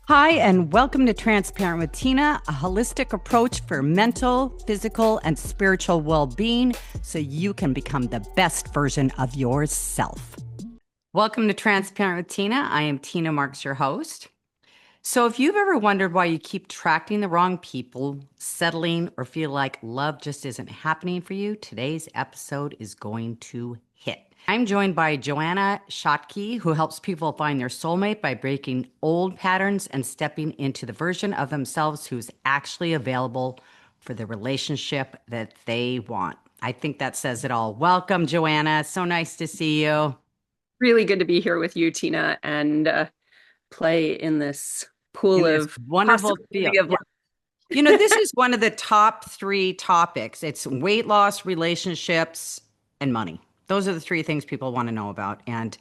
Hi, and welcome to Transparent with Tina, a holistic approach for mental, physical, and spiritual well being so you can become the best version of yourself. Welcome to Transparent with Tina. I am Tina Marx, your host. So, if you've ever wondered why you keep attracting the wrong people, settling, or feel like love just isn't happening for you, today's episode is going to hit. I'm joined by Joanna Shakti, who helps people find their soulmate by breaking old patterns and stepping into the version of themselves who's actually available for the relationship that they want. I think that says it all. Welcome, Joanna. So nice to see you. Really good to be here with you, Tina, and play in this pool In this of wonderful field. possibility of Yeah. This is one of the top three topics. It's weight loss, relationships, and money. Those are the three things people want to know about. And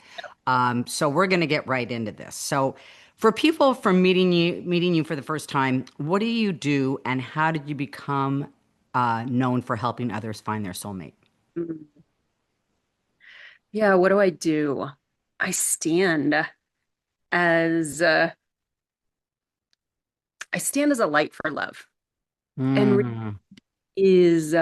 so we're going to get right into this. So for people from meeting you for the first time, what do you do and how did you become known for helping others find their soulmate? life. Yeah, what do I do? I stand as I stand as a light for love, and Mm, is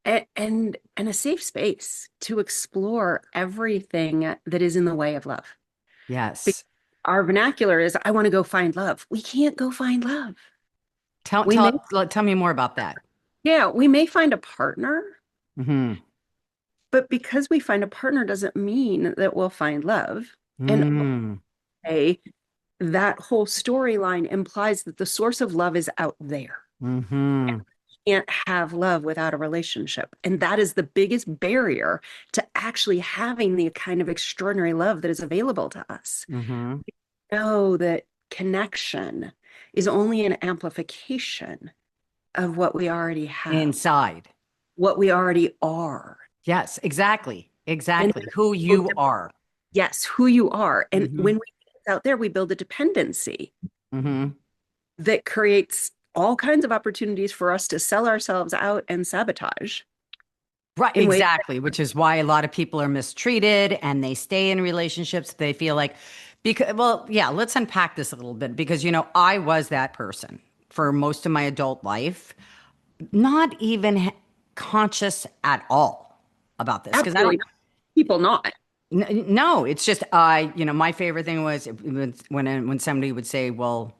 and a safe space to explore everything that is in the way of love. Because yes. our vernacular is, I want to go find love. We can't go find love. Tell, We may, tell, tell me more about that. yeah, we may find a partner. Hmm. But because we find a partner doesn't mean that we'll find love. And Mm, okay, that whole storyline implies that the source of love is out there. hmm. You can't have love without a relationship. And that is the biggest barrier to actually having the kind of extraordinary love that is available to us. Hmm. Know that connection is only an amplification of what we already have, Inside. what we already are. Yes, exactly. And Exactly. Who you are. yes, who you are. And Hmm. when we get out there, we build a dependency Hmm. that creates all kinds of opportunities for us to sell ourselves out and sabotage Right, in ways. exactly, which is why a lot of people are mistreated and they stay in relationships. They feel like, because, well, yeah, let's unpack this a little bit because, I was that person for most of my adult life, not even conscious at all about this because I Absolutely don't, not. People not. no, it's just, my favorite thing was when somebody would say, well,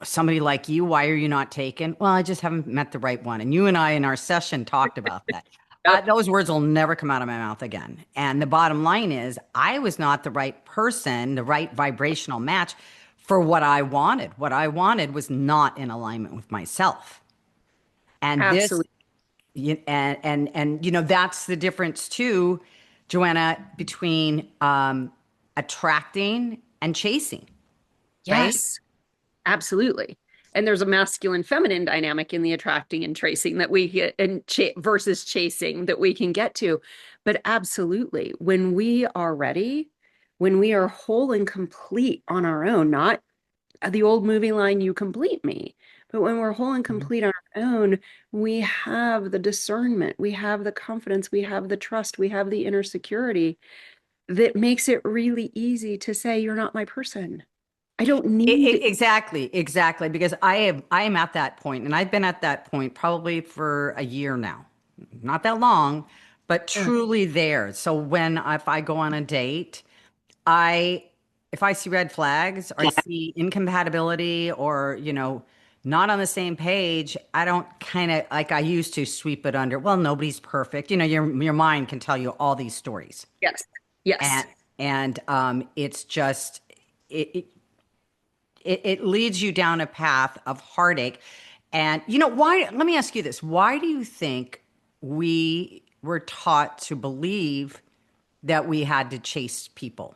somebody like you, why are you not taken? Well, I just haven't met the right one. And you and I in our session talked about that. Yep. Those words will never come out of my mouth again. And the bottom line is, I was not the right person, the right vibrational match for what I wanted. What I wanted was not in alignment with myself. And this, Absolutely. that's the difference too, Joanna, between attracting and chasing, right? Yes, absolutely. And there's a masculine feminine dynamic in the attracting and tracing that we get and versus chasing that we can get to. But absolutely, when we are ready, when we are whole and complete on our own, not the old movie line, you complete me. But when we're whole and Mhm. complete on our own, we have the discernment, we have the confidence, we have the trust, we have the inner security that makes it really easy to say, you're not my person. I don't need. Exactly, exactly. Because I am at that point, and I've been at that point probably for a year now. Not that long, but Yeah. truly there. So if I go on a date, I if I see red flags or I see incompatibility or, not on the same page, I don't kind of like I used to sweep it under. Well, nobody's perfect. Your mind can tell you all these stories. Yes. Yes. And it's just it, it leads you down a path of heartache. And why? Let me ask you this: why do you think we were taught to believe that we had to chase people?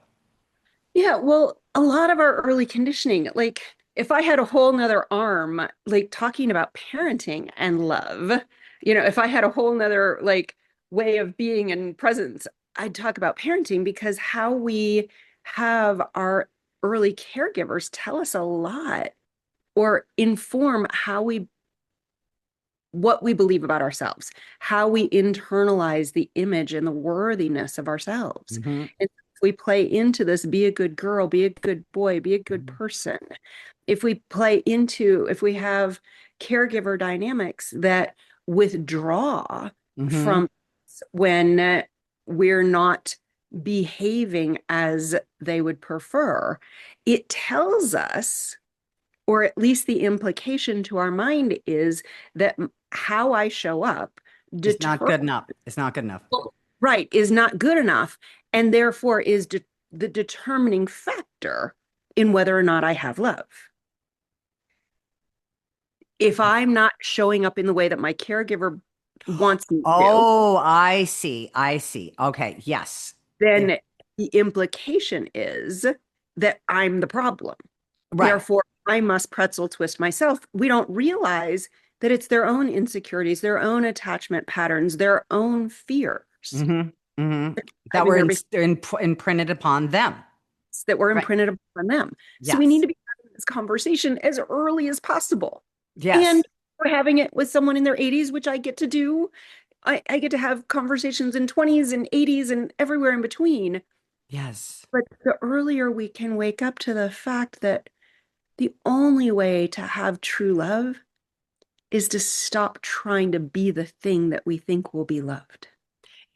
Yeah. Well, a lot of our early conditioning, like if I had a whole nother arm, like talking about parenting and love, if I had a whole nother like way of being and presence, I'd talk about parenting because how we have our early caregivers tell us a lot or inform what we believe about ourselves, how we internalize the image and the worthiness of ourselves. Hmm. And we play into this, be a good girl, be a good boy, be a good person, if we play into, if we have caregiver dynamics that withdraw Mm-hmm. from when we're not behaving as they would prefer, it tells us, or at least the implication to our mind is that how I show up It's not determines, good enough. It's not good enough. right, is not good enough, and therefore is the determining factor in whether or not I have love. If I'm not showing up in the way that my caregiver wants me to, Oh, I see. I see. Okay. Yes. Yeah. then the implication is that I'm the problem. Right. Therefore, I must pretzel twist myself. We don't realize that it's their own insecurities, their own attachment patterns, their own fears Mm-hmm. Mm-hmm. That driving were their behaviors imprinted upon them. that were Right. imprinted upon them. So we need Yes. to be having this conversation as early as possible. Yes. And we're having it with someone in their 80s, which I get to do. I get to have conversations in 20s and 80s and everywhere in between. Yes. But the earlier we can wake up to the fact that the only way to have true love is to stop trying to be the thing that we think will be loved.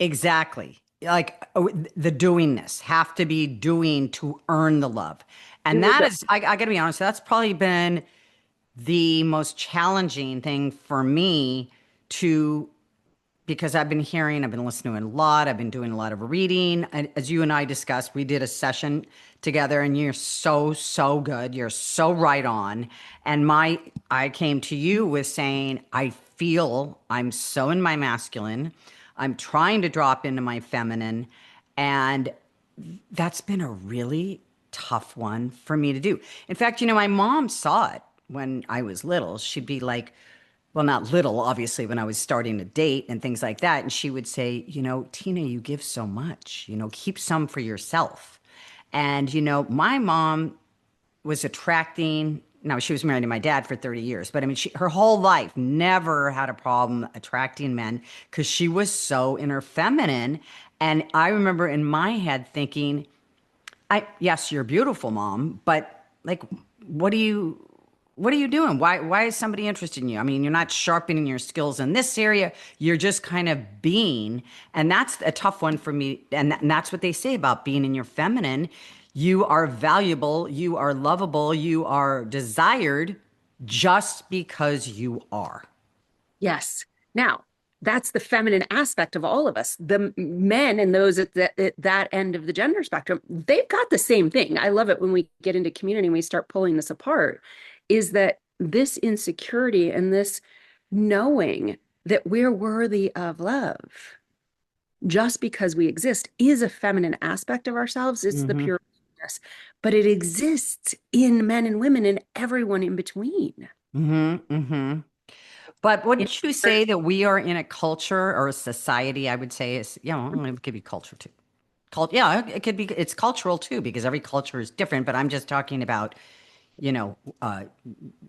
Exactly. Like the doingness, have to be doing to earn the love. And that is, I got to be honest, that's probably been the most challenging thing for me to, because I've been listening a lot, I've been doing a lot of reading. And as you and I discussed, we did a session together, and you're so, so good. You're so right on. And I came to you with saying, I feel I'm so in my masculine. I'm trying to drop into my feminine. And that's been a really tough one for me to do. In fact, my mom saw it when I was little. She'd be like, well, not little, obviously, when I was starting to date and things like that. And she would say, Tina, you give so much, keep some for yourself. And, my mom was attracting, now she was married to my dad for 30 years, but I mean, her whole life never had a problem attracting men because she was so in her feminine. And I remember in my head thinking, yes, you're beautiful, mom, but like, what are you doing? Why is somebody interested in you? I mean, you're not sharpening your skills in this area. You're just kind of being, and that's a tough one for me. And that's what they say about being in your feminine. You are valuable, you are lovable, you are desired just because you are. Yes. Now, that's the feminine aspect of all of us. The men and those at that end of the gender spectrum, they've got the same thing. I love it when we get into community and we start pulling this apart, is that this insecurity and this knowing that we're worthy of love just because we exist is a feminine aspect of ourselves. It's the Mm-hmm. pureness, but it exists in men and women and everyone in between. Mm-hmm. Mm-hmm. But In wouldn't you say that we are in a culture or a society, I would say is, it could be culture too. Yeah, it could be, it's cultural too, because every culture is different, but I'm just talking about, you know, uh,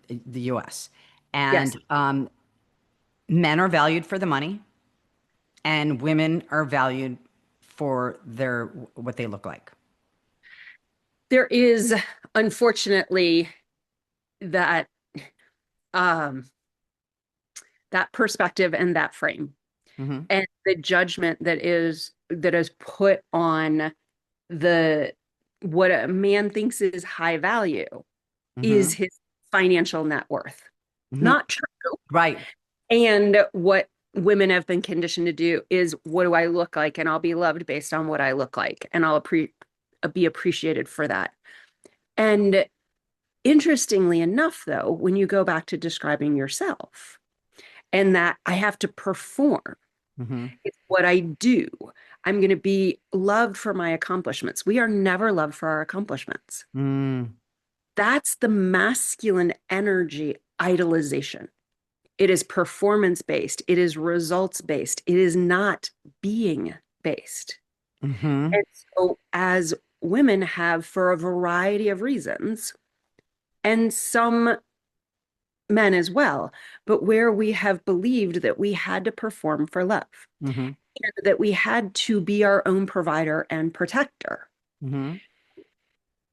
the US. Yes, And men are valued for the money, and women are valued for what they look like. there is unfortunately that um that perspective and that frame Hmm. and the judgment that is put on the what a man thinks is high value is Hmm. his financial net worth. Hmm. Not true. Right. And what women have been conditioned to do is, what do I look like? And I'll be loved based on what I look like, and I'll be appreciated for that. And interestingly enough, though, when you go back to describing yourself and that I have to perform, Hmm. it's what I do. I'm going to be loved for my accomplishments. We are never loved for our accomplishments. Mm. That's the masculine energy idolization. It is performance based, it is results based, it is not being based. Hmm. And so, as women have, for a variety of reasons, and some men as well, but where we have believed that we had to perform for love, Hmm. and that we had to be our own provider and protector. Mm-hmm.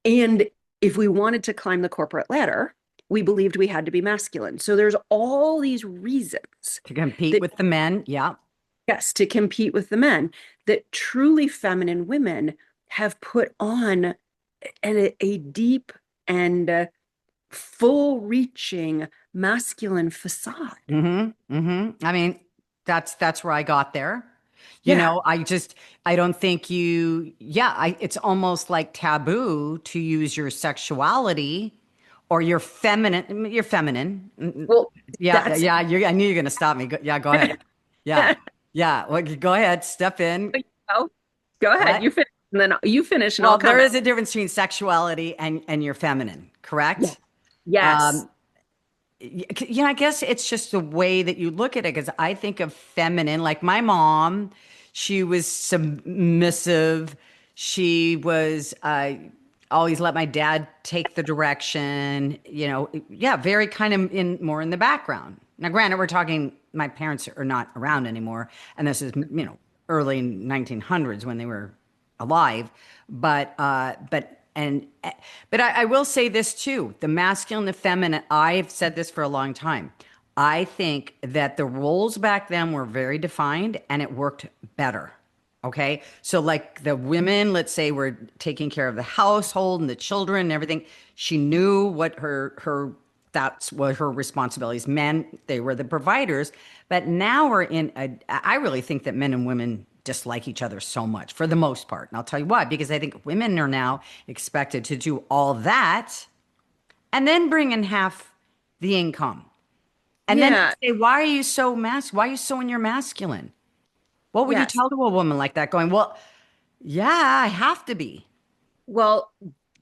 And if we wanted to climb the corporate ladder, we believed we had to be masculine. So there's all these reasons To compete that, with the men. Yeah. yes, to compete with the men, that truly feminine women have put on a deep and full reaching masculine facade. Mm-hmm. Mm-hmm. I mean, that's where I got there. You Yeah. know, I don't think yeah, it's almost like taboo to use your sexuality or your feminine. Well, Yeah, that's, yeah, I knew you were going to stop me. Yeah, go ahead. Yeah. Yeah. Well, go ahead. Step in. oh, go ahead. What? You finish, and then you finish, and I'll Well, there comment. is a difference between sexuality and your feminine, Yeah. correct? Yes. Um, yeah, I guess it's just the way that you look at it because I think of feminine, like my mom, she was submissive. She was always let my dad take the direction, yeah, very kind of in more in the background. Now, granted, we're talking, my parents are not around anymore, and this is, early 1900s when they were alive, but I will say this too: the masculine, the feminine. I've said this for a long time. I think that the roles back then were very defined, and it worked better. Okay, so like the women, let's say, were taking care of the household and the children and everything. She knew what her that's what her responsibilities meant. They were the providers. But now we're in a, I really think that men and women dislike each other so much for the most part. And I'll tell you why, because I think women are now expected to do all that and then bring in half the income. And then Yeah. say, why are you so why are you so in your masculine? What would you Yes. tell to a woman like that going, well, yeah, I have to be. Well,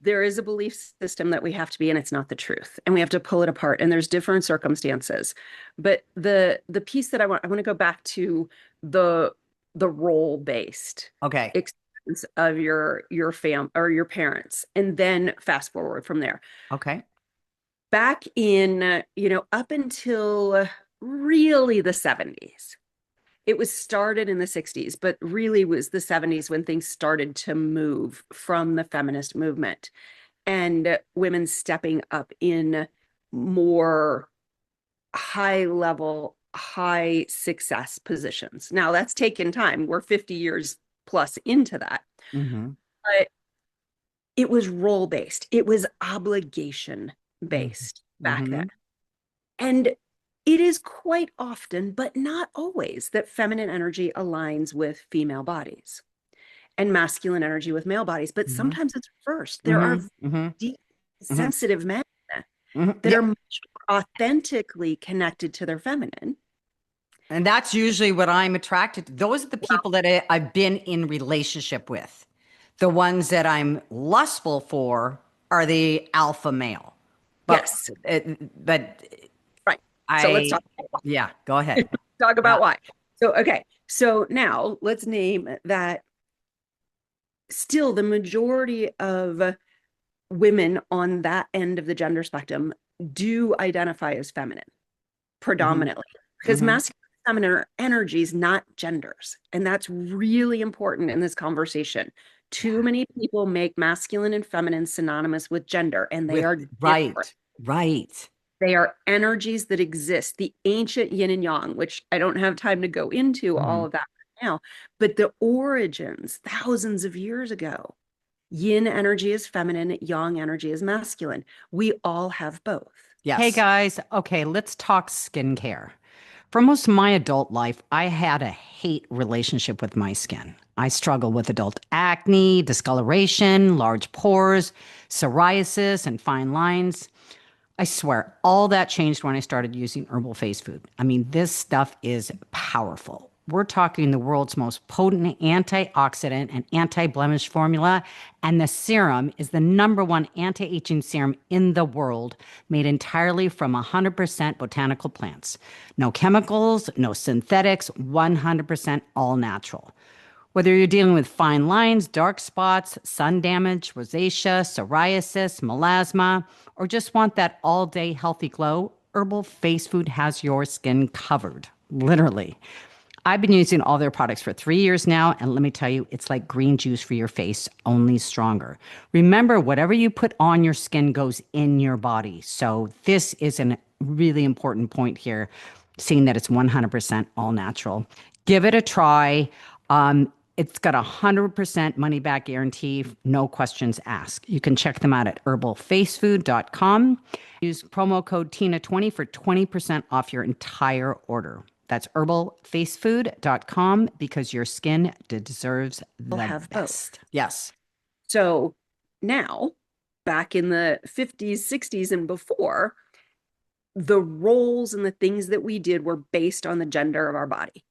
there is a belief system that we have to be, and it's not the truth. And we have to pull it apart. And there's different circumstances. But the piece that I want to go back to the the role-based Okay. experience of your fam or your parents, and then fast forward from there. Okay. Back in, up until really the 70s. It was started in the 60s, but really was the 70s when things started to move from the feminist movement and women stepping up in more high level, high success positions. Now that's taken time. We're 50 years plus into that. Mm-hmm. But it was role based, it was obligation based back then. Mm-hmm. And it is quite often, but not always, that feminine energy aligns with female bodies and masculine energy with male bodies. But Mm-hmm. sometimes it's reversed. There are Mm-hmm. Mm-hmm. deep, Mm-hmm. sensitive men Mm-hmm. that Yeah. are much more authentically connected to their feminine. And that's usually what I'm attracted to. Those are the people that I've been in relationship with. The ones that I'm lustful for are the alpha male. But Yes, but right. So let's I yeah, go ahead. talk Yeah. about why. So okay, so now let's name that still the majority of women on that end of the gender spectrum do identify as feminine Hmm. predominantly, because Hmm. masculine and feminine are energies, not genders. And that's really important in this conversation. Too Yeah. many people make masculine and feminine synonymous with gender, and they With are different. right. Right. They are energies that exist, the ancient yin and yang, which I don't have time to go into all Hmm. of that right now, but the origins thousands of years ago. Yin energy is feminine, yang energy is masculine. We all have both. Hey Yes. guys, okay, let's talk skincare. For most of my adult life, I had a hate relationship with my skin. I struggled with adult acne, discoloration, large pores, psoriasis, and fine lines. I swear, all that changed when I started using herbal face food. I mean, this stuff is powerful. We're talking the world's most potent antioxidant and anti blemish formula. And the serum is the number one anti aging serum in the world, made entirely from 100% botanical plants. No chemicals, no synthetics, 100% all natural. Whether you're dealing with fine lines, dark spots, sun damage, rosacea, psoriasis, melasma, or just want that all day healthy glow, herbal face food has your skin covered. Literally. I've been using all their products for 3 years now, and let me tell you, it's like green juice for your face, only stronger. Remember, whatever you put on your skin goes in your body. So this is a really important point here, seeing that it's 100% all natural. Give it a try. It's got 100% money back guarantee, no questions asked. You can check them out at herbalfacefood.com. Use promo code TINA20 for 20% off your entire order. That's herbalfacefood.com because your skin deserves We'll the have both. best. Yes. So now, back in the 50s, 60s, and before, the roles and the things that we did were based on the gender of our body.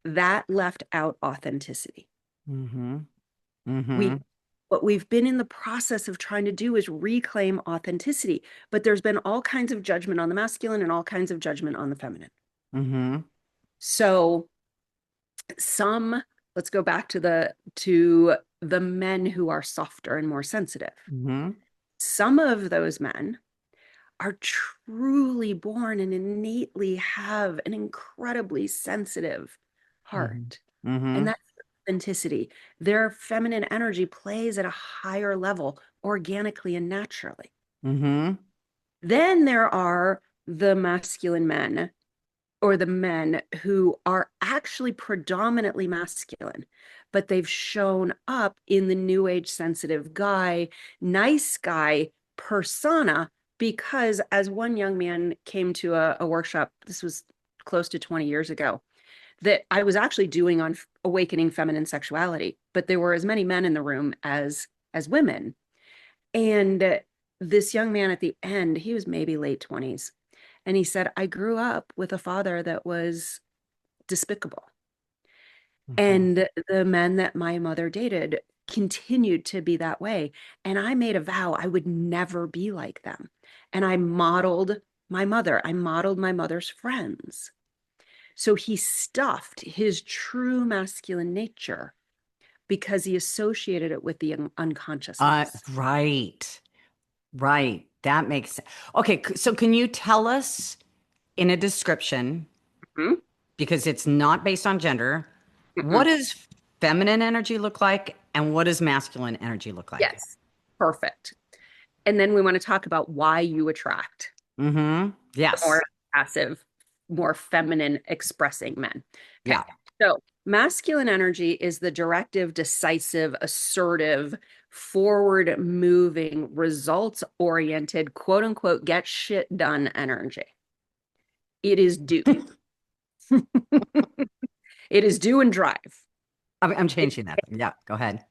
That left out authenticity. Mm-hmm. Mm-hmm. We What we've been in the process of trying to do is reclaim authenticity, but there's been all kinds of judgment on the masculine and all kinds of judgment on the feminine. Mm-hmm. So let's go back to the men who are softer and more sensitive. Mm-hmm. Some of those men are truly born and innately have an incredibly sensitive heart. Mm-hmm. And that's authenticity. Their feminine energy plays at a higher level organically and naturally. Mm-hmm. Then there are the masculine men or the men who are actually predominantly masculine, but they've shown up in the new age sensitive guy, nice guy persona because as one young man came to a workshop, this was close to 20 years ago, that I was actually doing on awakening feminine sexuality, but there were as many men in the room as women. And this young man at the end, he was maybe late 20s. And he said, I grew up with a father that was despicable. Mm-hmm. And the men that my mother dated continued to be that way. And I made a vow I would never be like them. And I modeled my mother's friends. So he stuffed his true masculine nature because he associated it with the unconsciousness. Right. Right. That makes sense. Okay, so can you tell us in a description, Mhm. because it's not based on gender, what Mhm. does feminine energy look like and what does masculine energy look like? Yes, perfect. And then we want to talk about why you attract Mm-hmm. the more Yes. passive, more feminine expressing men. Okay. Yeah. So masculine energy is the directive, decisive, assertive, forward moving, results oriented, quote unquote, get shit done energy. It is do. It is do and drive. I'm changing that. Yeah, go ahead.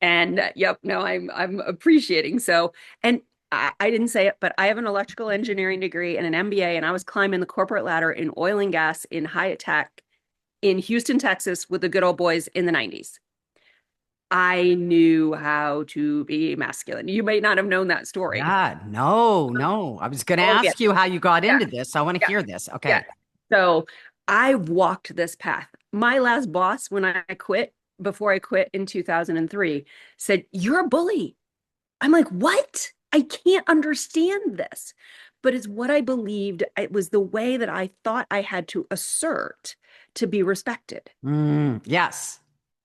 And yep, no, I'm appreciating. So, and I didn't say it, but I have an electrical engineering degree and an MBA, and I was climbing the corporate ladder in oil and gas in high tech in Houston, Texas, with the good old boys in the 90s. I knew how to be masculine. You may not have known that story. Yeah, no, no. I was going to Oh, yeah, ask you how you got yeah, into this. I want to yeah, hear this. yeah. Okay. So I walked this path. My last boss, when I quit, before I quit in 2003, said, "You're a bully." I'm like, what? I can't understand this. But it's what I believed. It was the way that I thought I had to assert to be respected. Yes.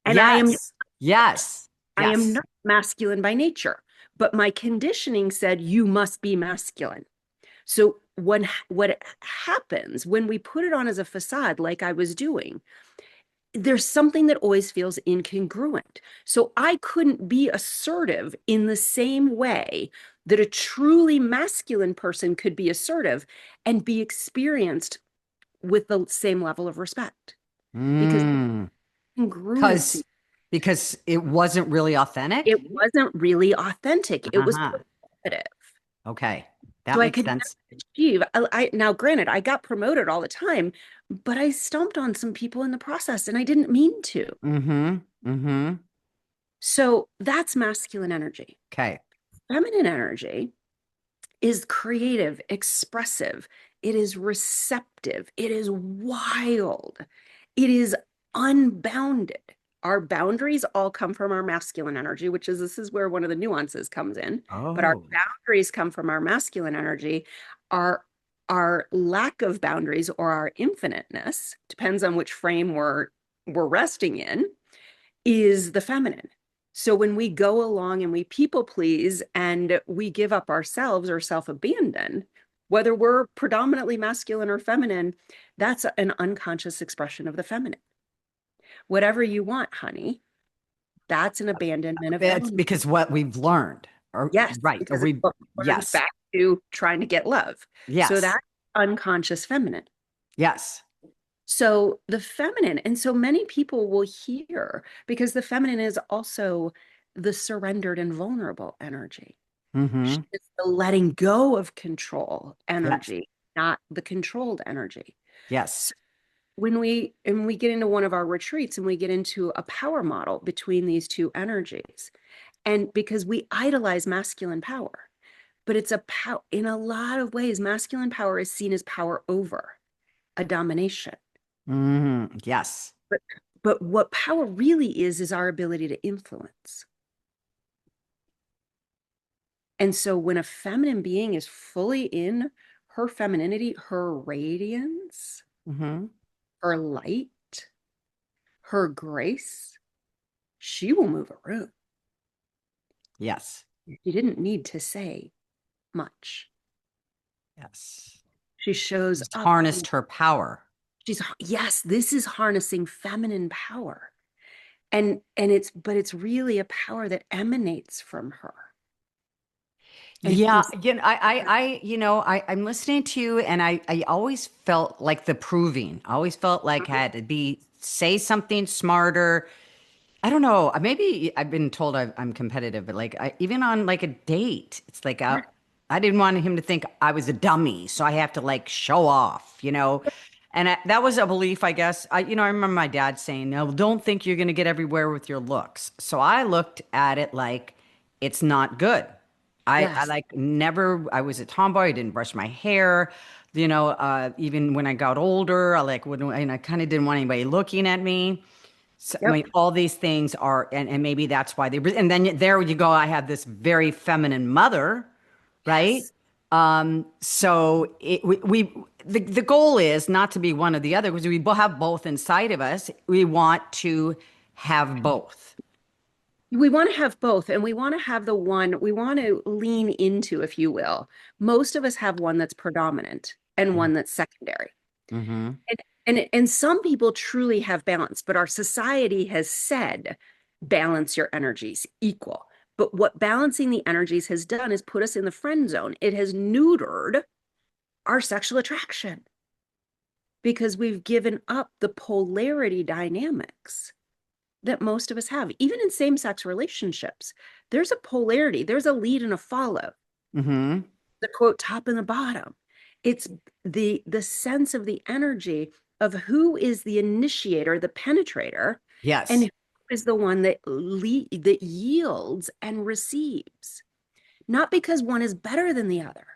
And Yes. Yes. I am Yes. not masculine by nature, but my conditioning said you must be masculine. So what happens when we put it on as a facade, like I was doing, there's something that always feels incongruent. So I couldn't be assertive in the same way that a truly masculine person could be assertive and be experienced with the same level of respect because Mm. congruency, Because because it wasn't really it authentic. wasn't really authentic. It was Uh-huh. performative. Okay. That So I makes could never sense. achieve. Now, granted, I got promoted all the time, but I stomped on some people in the process and I didn't mean to. Mm-hmm. Mm-hmm. So that's masculine energy. Okay. Feminine energy is creative, expressive, it is receptive, it is wild, it is unbounded. Our boundaries all come from our masculine energy, which is this is where one of the nuances comes in. But our Oh. boundaries come from our masculine energy. Our our lack of boundaries or our infiniteness, depends on which frame we're resting in, is the feminine. So when we go along and we people please and we give up ourselves or self-abandon, whether we're predominantly masculine or feminine, that's an unconscious expression of the feminine. Whatever you want, honey, that's an abandonment of It's boundaries. because what we've learned, or Yes, right, or because it's what we learned yes, back to trying to get love. So yes, that's unconscious feminine. yes. So the feminine, and so many people will hear because the feminine is also the surrendered and vulnerable energy. Mm-hmm. It's the letting go of control Yes, energy, not the controlled energy. yes. So when we get into one of our retreats and we get into a power model between these two energies, and because we idolize masculine power, but it's a power in a lot of ways, masculine power is seen as power over a domination. Mm-hmm. Yes. But but what power really is our ability to influence. And so when a feminine being is fully in her femininity, her radiance, Mm-hmm. her light, her grace, she will move a room. Yes. She didn't need to say much. Yes. She shows Just up. harnessed her power. Yes, this is harnessing feminine power. And it's really a power that emanates from her. And Yeah, she's I'm listening to you, and I always felt like the proving. I always felt like I had to say something smarter. I don't know. Maybe I've been told I'm competitive, but like even on like a date, it's like I didn't want him to think I was a dummy, so I have to like show off. And that was a belief, I guess. I remember my dad saying, "No, don't think you're going to get everywhere with your looks." So I looked at it like it's not good. I yes. like never. I was a tomboy. I didn't brush my hair. Even when I got older, I like wouldn't. And I kind of didn't want anybody looking at me. So, I Yep. mean, all these things are, and maybe that's why and then there you go. I have this very feminine mother, right? Yes. So the goal is not to be one or the other because we have both inside of us. We want to have both. We want to have both, and we want to have the one we want to lean into, if you will. Most of us have one that's predominant and one that's secondary. Mm-hmm. And some people truly have balance, but our society has said balance your energies equal. But what balancing the energies has done is put us in the friend zone. It has neutered our sexual attraction because we've given up the polarity dynamics that most of us have. Even in same-sex relationships, there's a polarity, there's a lead and a follow, Mm-hmm. the quote top and the bottom. It's the sense of the energy of who is the initiator, the penetrator, and Yes. who is the one that yields and receives. Not because one is better than the other,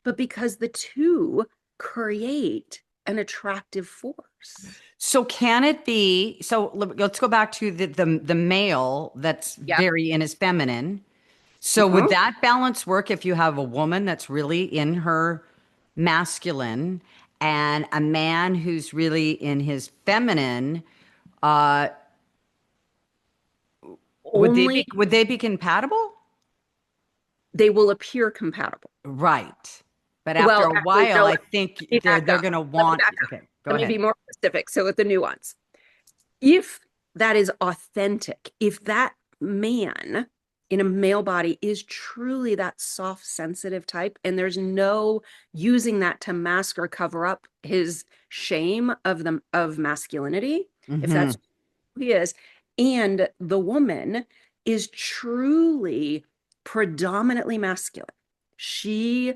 but because the two create an attractive force. So can it be? So let's go back to the male that's Yeah. very in his feminine. So would Mhm. that balance work if you have a woman that's really in her masculine and a man who's really in his feminine? Uh, Only would they be compatible? they will appear compatible. Right. But after Well, a actually, while, no, I let think me back they're up. gonna Let me want. back up. Okay, go Let me ahead. be more specific. So with the nuance, if that is authentic, if that man in a male body is truly that soft, sensitive type, and there's no using that to mask or cover up his shame of masculinity, if Mm-hmm. that's who he is, and the woman is truly predominantly masculine. She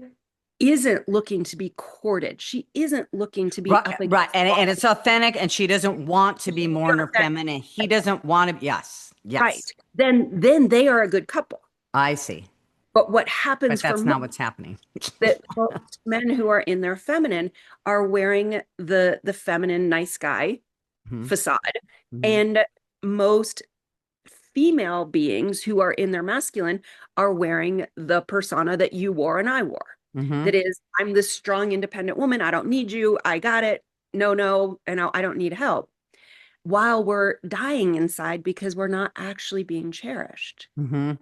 isn't looking to be courted. She isn't looking to be Right, up right. against And it's authentic, and she doesn't want to be more in her that. feminine. He doesn't want to. Yes, Right. yes. Then they are a good couple. I see. But what But happens for that's most not what's happening. that most men who are in their feminine are wearing the feminine nice guy Mhm, facade, mhm. and most female beings who are in their masculine are wearing the persona that you wore and I wore. Mm-hmm. that is, I'm this strong, independent woman. I don't need you. I got it. No, no, and I don't need help. While we're dying inside because we're not actually being cherished Mm-hmm.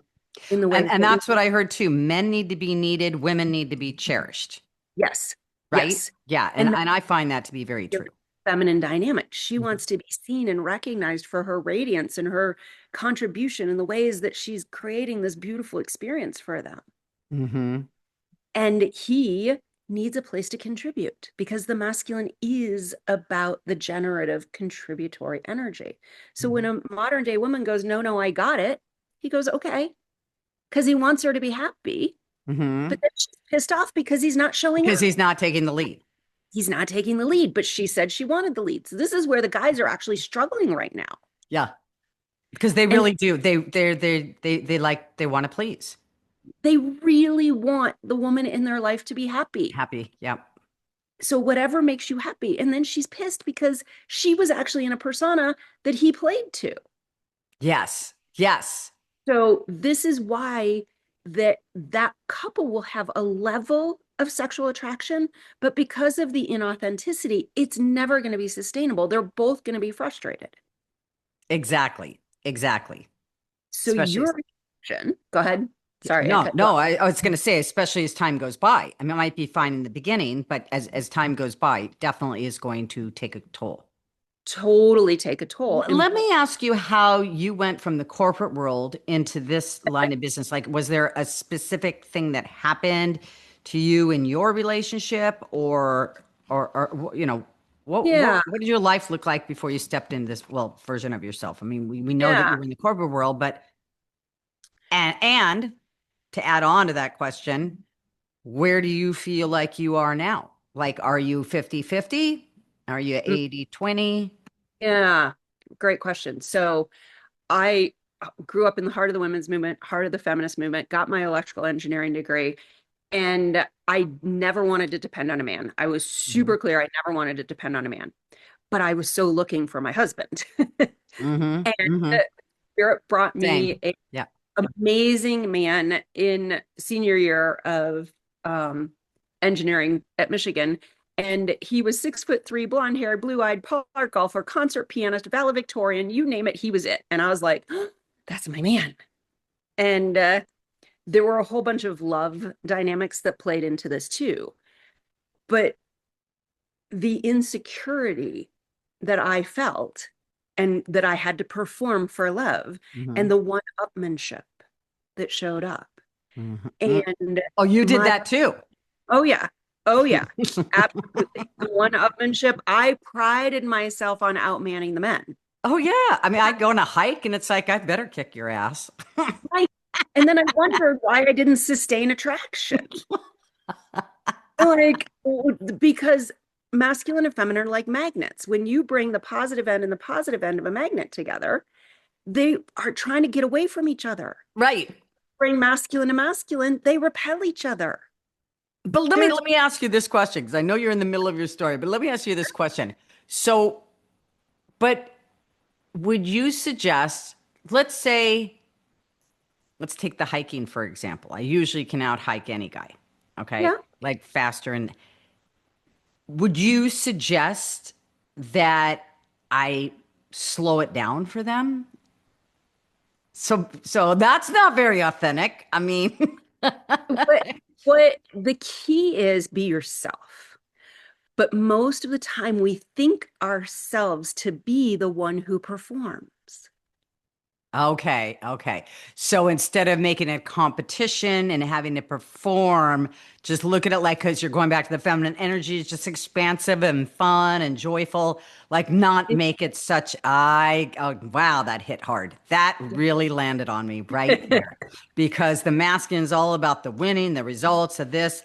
in the ways And that we. that's what I heard too. Men need to be needed, women need to be cherished, Yes, right? yes. Yeah, and And and I find that to be very the true. feminine dynamic. She Mm-hmm. wants to be seen and recognized for her radiance and her contribution in the ways that she's creating this beautiful experience for them. Mm-hmm. And he needs a place to contribute because the masculine is about the generative contributory energy. So when a modern day woman goes, no, no, I got it, he goes, okay, because he wants her to be happy. Mm-hmm. But then she's pissed off because he's not showing Because up. he's not taking the lead. He's not taking the lead, but she said she wanted the lead. So this is where the guys are actually struggling right now. Yeah. Because they And really do. They want to please. they really want the woman in their life to be happy. Happy. Yeah. So whatever makes you happy. And then she's pissed because she was actually in a persona that he played to. Yes. Yes. So this is why that couple will have a level of sexual attraction, but because of the inauthenticity, it's never going to be sustainable. They're both going to be frustrated. Exactly. Exactly. So Especially your reaction, go ahead. Sorry, I no, cut you no, off. I was going to say, especially as time goes by. I mean, it might be fine in the beginning, but as time goes by, it definitely is going to take a toll. Totally take a toll. And Let me ask you how you went from the corporate world into this line of business. Like, was there a specific thing that happened to you in your relationship, or yeah, what did your life look like before you stepped into this, well, version of yourself? I mean, we know that you yeah. were in the corporate world, but and to add on to that question, where do you feel like you are now? Like, are you 50-50? Are you Mm, 80-20? yeah. Great question. So I grew up in the heart of the women's movement, heart of the feminist movement, got my electrical engineering degree, and I never wanted to depend on a man. I was Mm-hmm. super clear I never wanted to depend on a man, but I was so looking for my husband. Mm-hmm. And Mm-hmm. Spirit brought me Same. a Yeah. amazing man in senior year of um, engineering at Michigan. And he was 6'3", blonde haired, blue eyed, pollard golfer, concert pianist, valedictorian, you name it, he was it. And I was like, oh, that's my man. And there were a whole bunch of love dynamics that played into this too. But the insecurity that I felt and that I had to perform for love Mm-hmm. and the one-upmanship that showed up. Mm-hmm. And Oh, you did my, that too. oh yeah, oh yeah, absolutely. The one-upmanship, I prided myself on outmanning the men. Oh yeah. I mean, I'd go on a hike and it's like, I better kick your ass. Right. And then I wondered why I didn't sustain attraction. Like, because masculine and feminine are like magnets. When you bring the positive end and the positive end of a magnet together, they are trying to get away from each other. Right. Bring masculine and masculine, they repel each other. But let me They're let me ask you this question because I know you're in the middle of your story, but let me ask you this question. So, but would you suggest, let's say, let's take the hiking for example. I usually can out hike any guy, okay? yeah. Like faster. And would you suggest that I slow it down for them? So that's not very authentic. I mean, What what the key is be yourself. But most of the time we think ourselves to be the one who performs. okay, okay. So instead of making it competition and having to perform, just look at it like, because you're going back to the feminine energy, it's just expansive and fun and joyful. Like, not make it such, oh, wow, that hit hard. That really landed on me right there because the masculine is all about the winning, the results of this.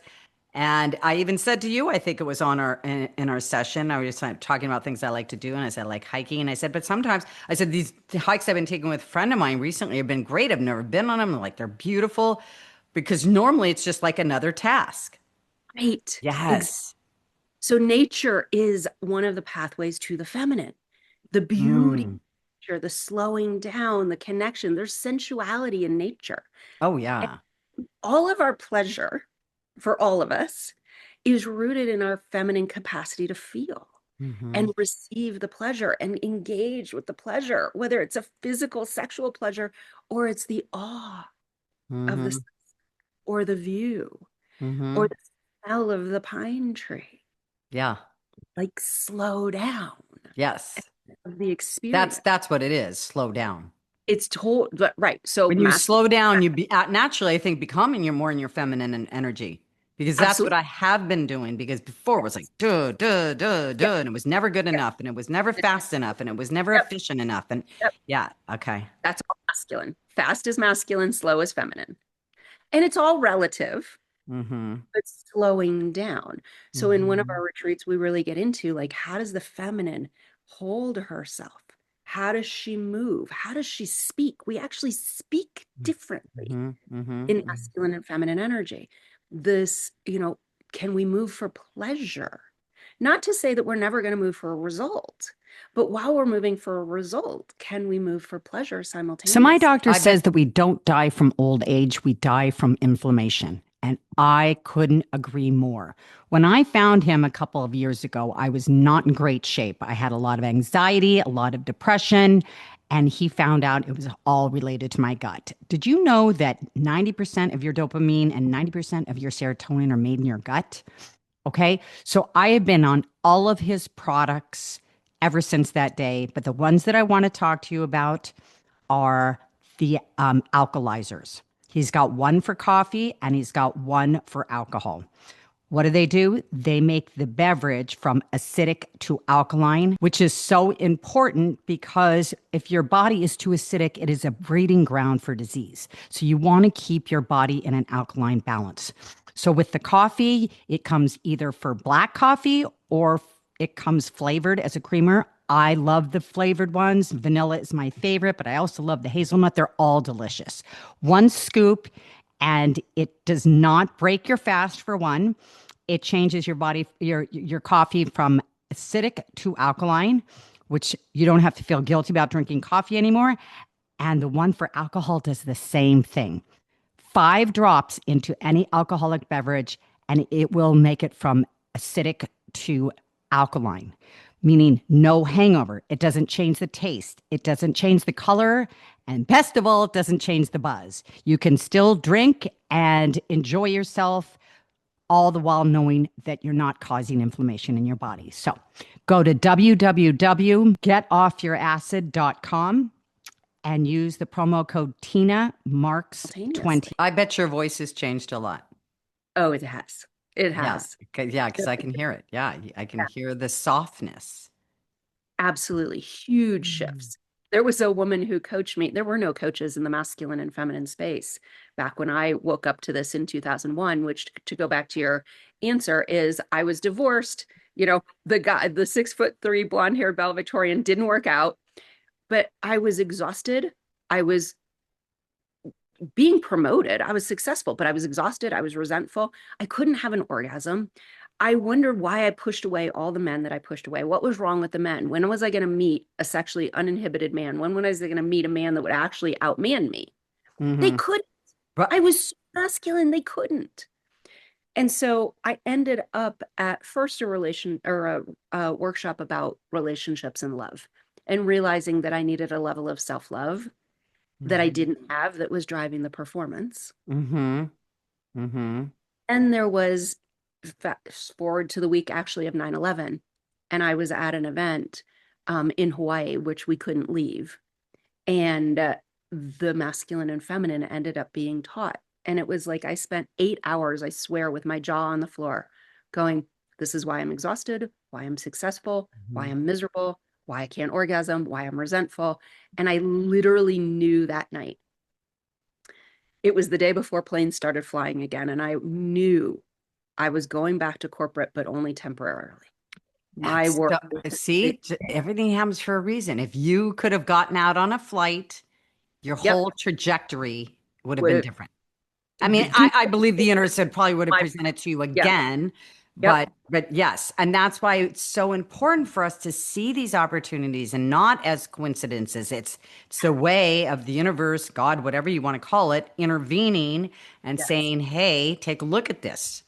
And I even said to you, I think it was on in our session, I was just talking about things I like to do, and I said like hiking, and I said, but sometimes I said these hikes I've been taking with a friend of mine recently have been great. I've never been on them, like they're beautiful, because normally it's just like another task. Right. Yes. So nature is one of the pathways to the feminine. The beauty, Mm. the slowing down, the connection. There's sensuality in nature. Oh And yeah. all of our pleasure for all of us is rooted in our feminine capacity to feel Mm-hmm. and receive the pleasure and engage with the pleasure, whether it's a physical, sexual pleasure, or it's the awe of the Mm-hmm. or the view or Mm-hmm. the smell of the pine tree. Yeah. Like slow down Yes. of the experience. That's what it is. Slow down. It's told right. So When you masculine, slow down, you be naturally, I think, becoming you're more in your feminine energy because that's what absolutely. I have been doing. Because before it was like duh, duh, duh, Yep, duh, and it was never good yep, enough, and it was never fast enough, and it was never yep, efficient enough. And yep. yeah, okay. That's all masculine. Fast is masculine, slow is feminine. And it's all relative, Mm-hmm. but slowing down. So in one of Mm-hmm. our retreats, we really get into like, how does the feminine hold herself? How does she move? How does she speak? We actually speak differently Mm-hmm. in Mm-hmm. masculine and feminine energy. This, can we move for pleasure? Not to say that we're never going to move for a result, but while we're moving for a result, can we move for pleasure So my simultaneously? doctor says that we don't die from old age, we die from inflammation. And I couldn't agree more. When I found him a couple of years ago, I was not in great shape. I had a lot of anxiety, a lot of depression, and he found out it was all related to my gut. Did you know that 90% of your dopamine and 90% of your serotonin are made in your gut? Okay. So I have been on all of his products ever since that day. But the ones that I want to talk to you about are the alkalizers. He's got one for coffee and he's got one for alcohol. What do? They make the beverage from acidic to alkaline, which is so important because if your body is too acidic, it is a breeding ground for disease. So you want to keep your body in an alkaline balance. So with the coffee, it comes either for black coffee or it comes flavored as a creamer. I love the flavored ones. Vanilla is my favorite, but I also love the hazelnut. They're all delicious. One scoop, and it does not break your fast for one. It changes your body, your coffee from acidic to alkaline, which you don't have to feel guilty about drinking coffee anymore. And the one for alcohol does the same thing. 5 drops into any alcoholic beverage, and it will make it from acidic to alkaline, meaning no hangover. It doesn't change the taste, it doesn't change the color, and best of all, it doesn't change the buzz. You can still drink and enjoy yourself all the while knowing that you're not causing inflammation in your body. So go to www.getoffyouracid.com and use the promo code Tina Marx Simultaneously. 20. I bet your voice has changed a lot. Oh, it has. It Yeah. has. Yeah, because I can hear it. Yeah. I can hear the softness. Absolutely huge Mm. shifts. There was a woman who coached me. There were no coaches in the masculine and feminine space back when I woke up to this in 2001, which to go back to your answer is I was divorced. The guy, the 6'3" blonde haired valedictorian didn't work out, but I was exhausted. I was being promoted. I was successful, but I was exhausted. I was resentful. I couldn't have an orgasm. I wondered why I pushed away all the men that I pushed away. What was wrong with the men? When was I going to meet a sexually uninhibited man? When was I going to meet a man that would actually outman me? They Mm-hmm. couldn't. I But was so masculine. They couldn't. And so I ended up at first a relation or a workshop about relationships and love and realizing that I needed a level of self-love that I mm-hmm. didn't have that was driving the performance. Mm-hmm. Mm-hmm. And there was fast forward to the week actually of 9/11, and I was at an event in Hawaii, which we couldn't leave. And the masculine and feminine ended up being taught. And it was like I spent 8 hours, I swear, with my jaw on the floor going, this is why I'm exhausted, why I'm successful, why I'm miserable, why I can't orgasm, why I'm resentful. And I literally knew that night. It was the day before planes started flying again. And I knew I was going back to corporate, but only temporarily. My That's work see, everything happens for a reason. If you could have gotten out on a flight, your yep, whole trajectory would have been would different. I mean, do I believe the universe would probably would have my presented to you yeah, again, Yep. But yes, and that's why it's so important for us to see these opportunities and not as coincidences. It's a way of the universe, God, whatever you want to call it, intervening and Yes. saying, "Hey, take a look at this."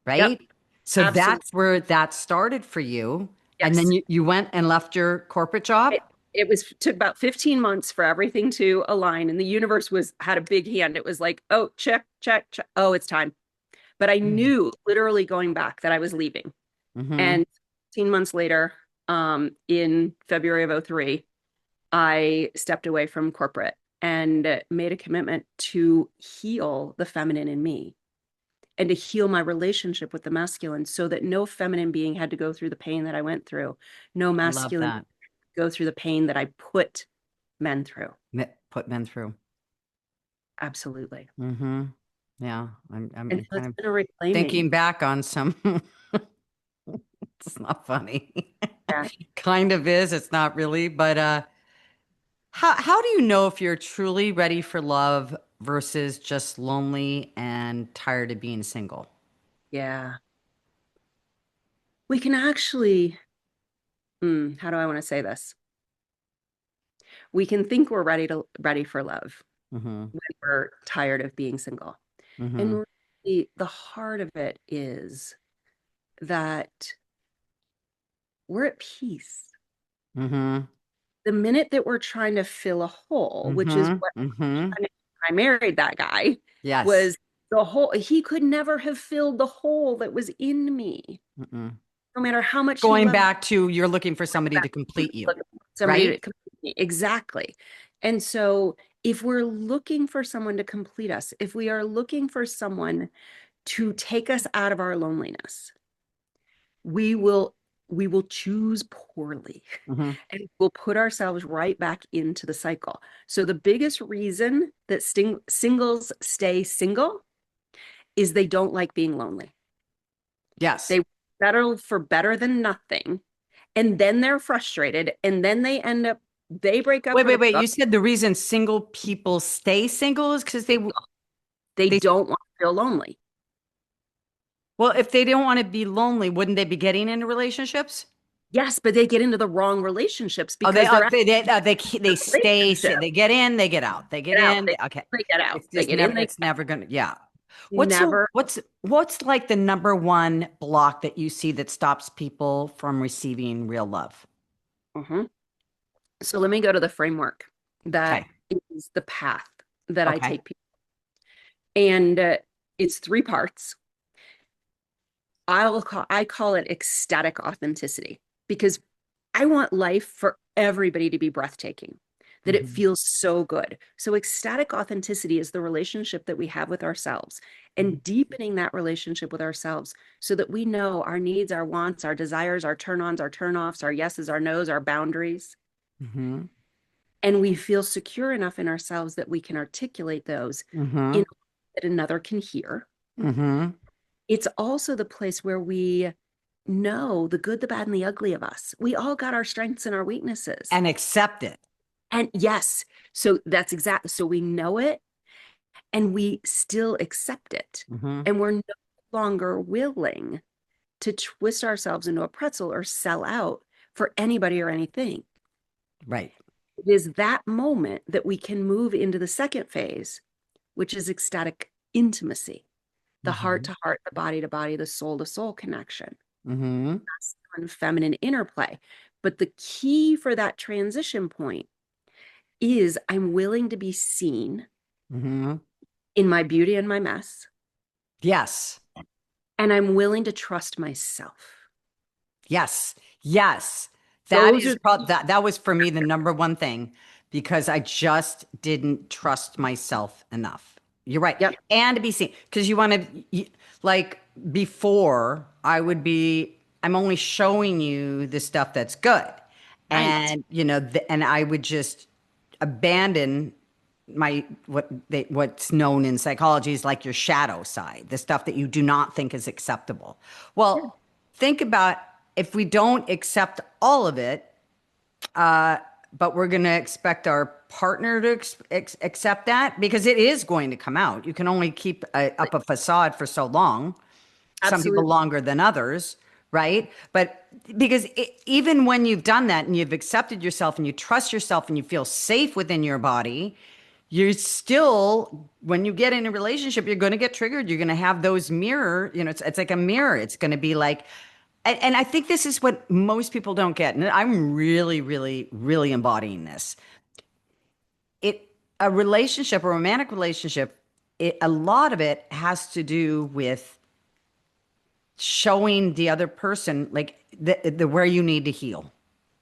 Yep. Right? So Absolutely. that's where that started for you. And then Yes. you went and left your corporate job? It was took about 15 months for everything to align, and the universe was had a big hand. It was like, oh, check, check, check. Oh, it's time. But I knew literally going back that I was leaving. Mm-hmm. And 15 months later, in February of '03, I stepped away from corporate and made a commitment to heal the feminine in me and to heal my relationship with the masculine so that no feminine being had to go through the pain that I went through. No I love masculine that. go through the pain that I put men through. Put men through. Absolutely. Mm-hmm. Yeah. And I'm so kind it's of been a reclaiming. thinking back on some. It's not funny. Yeah. Kind of is. It's not really. But how do you know if you're truly ready for love versus just lonely and tired of being single? Yeah. We can actually, how do I want to say this? We can think we're ready for love Mm-hmm. when we're tired of being single. Mm-hmm. And really, the heart of it is that we're at peace. Mm-hmm. The minute that we're trying to fill a hole, which is Mm-hmm. what Mm-hmm. I married that guy, Yes. was the hole. He could never have filled the hole that was in me, Mm-mm. no matter how much he Going loved back to you're looking for somebody to complete you, somebody right? to complete me. Exactly. And so if we're looking for someone to complete us, if we are looking for someone to take us out of our loneliness, we will we will choose poorly Mm-hmm. and we'll put ourselves right back into the cycle. So the biggest reason that singles stay single is they don't like being lonely. Yes. They settle for better than nothing, and then they're frustrated, and then they break up Wait, with wait, a wait. You said the reason single people stay single is because they they don't want to feel lonely. well, if they don't want to be lonely, wouldn't they be getting into relationships? Yes, but they get into the wrong relationships Oh, because they're actually they in a stay, relationship. they get in, they get out, they get Get out. in, okay. They get out. It's They just get never, in. They it's never gonna, yeah. never. What's like the number one block that you see that stops people from receiving real love? Mhm. So let me go to the framework that Okay. is the path that I Okay. take people. And it's three parts. I call it ecstatic authenticity because I want life for everybody to be breathtaking, that it Hmm. feels so good. So ecstatic authenticity is the relationship that we have with ourselves and deepening that relationship with ourselves so that we know our needs, our wants, our desires, our turn-ons, our turn-offs, our yeses, our nos, our boundaries. Hmm. And we feel secure enough in ourselves that we can articulate those in Hmm. that another can hear. Hmm. It's also the place where we know the good, the bad, and the ugly of us. We all got our strengths and our weaknesses. And accept it. And yes, so that's exactly so we know it and we still accept it. Hmm. And we're no longer willing to twist ourselves into a pretzel or sell out for anybody or anything. Right. It is that moment that we can move into the second phase, which is ecstatic intimacy, the heart Hmm. to heart, the body to body, the soul to soul connection, Hmm. masculine and feminine interplay. But the key for that transition point is I'm willing to be seen Hmm. in my beauty and my mess, Yes. and I'm willing to trust myself. Yes. Yes. That Those are is probably that was for me the number one thing because I just didn't trust myself enough. You're right. yep, And to be seen because you want to like before I would be I'm only showing you the stuff that's good. right. And and I would just abandon my what's known in psychology is like your shadow side, the stuff that you do not think is acceptable. Yeah, Well, think about if we don't accept all of it, but we're going to expect our partner to accept that because it is going to come out. You can only keep up a facade for so long. some people Absolutely. longer than others, right? But because even when you've done that and you've accepted yourself and you trust yourself and you feel safe within your body, you're still, when you get in a relationship, you're going to get triggered. You're going to have those mirror, it's like a mirror. It's going to be like, and I think this is what most people don't get. And I'm really, really, really embodying this. It, a relationship, a romantic relationship, a lot of it has to do with showing the other person like the where you need to heal,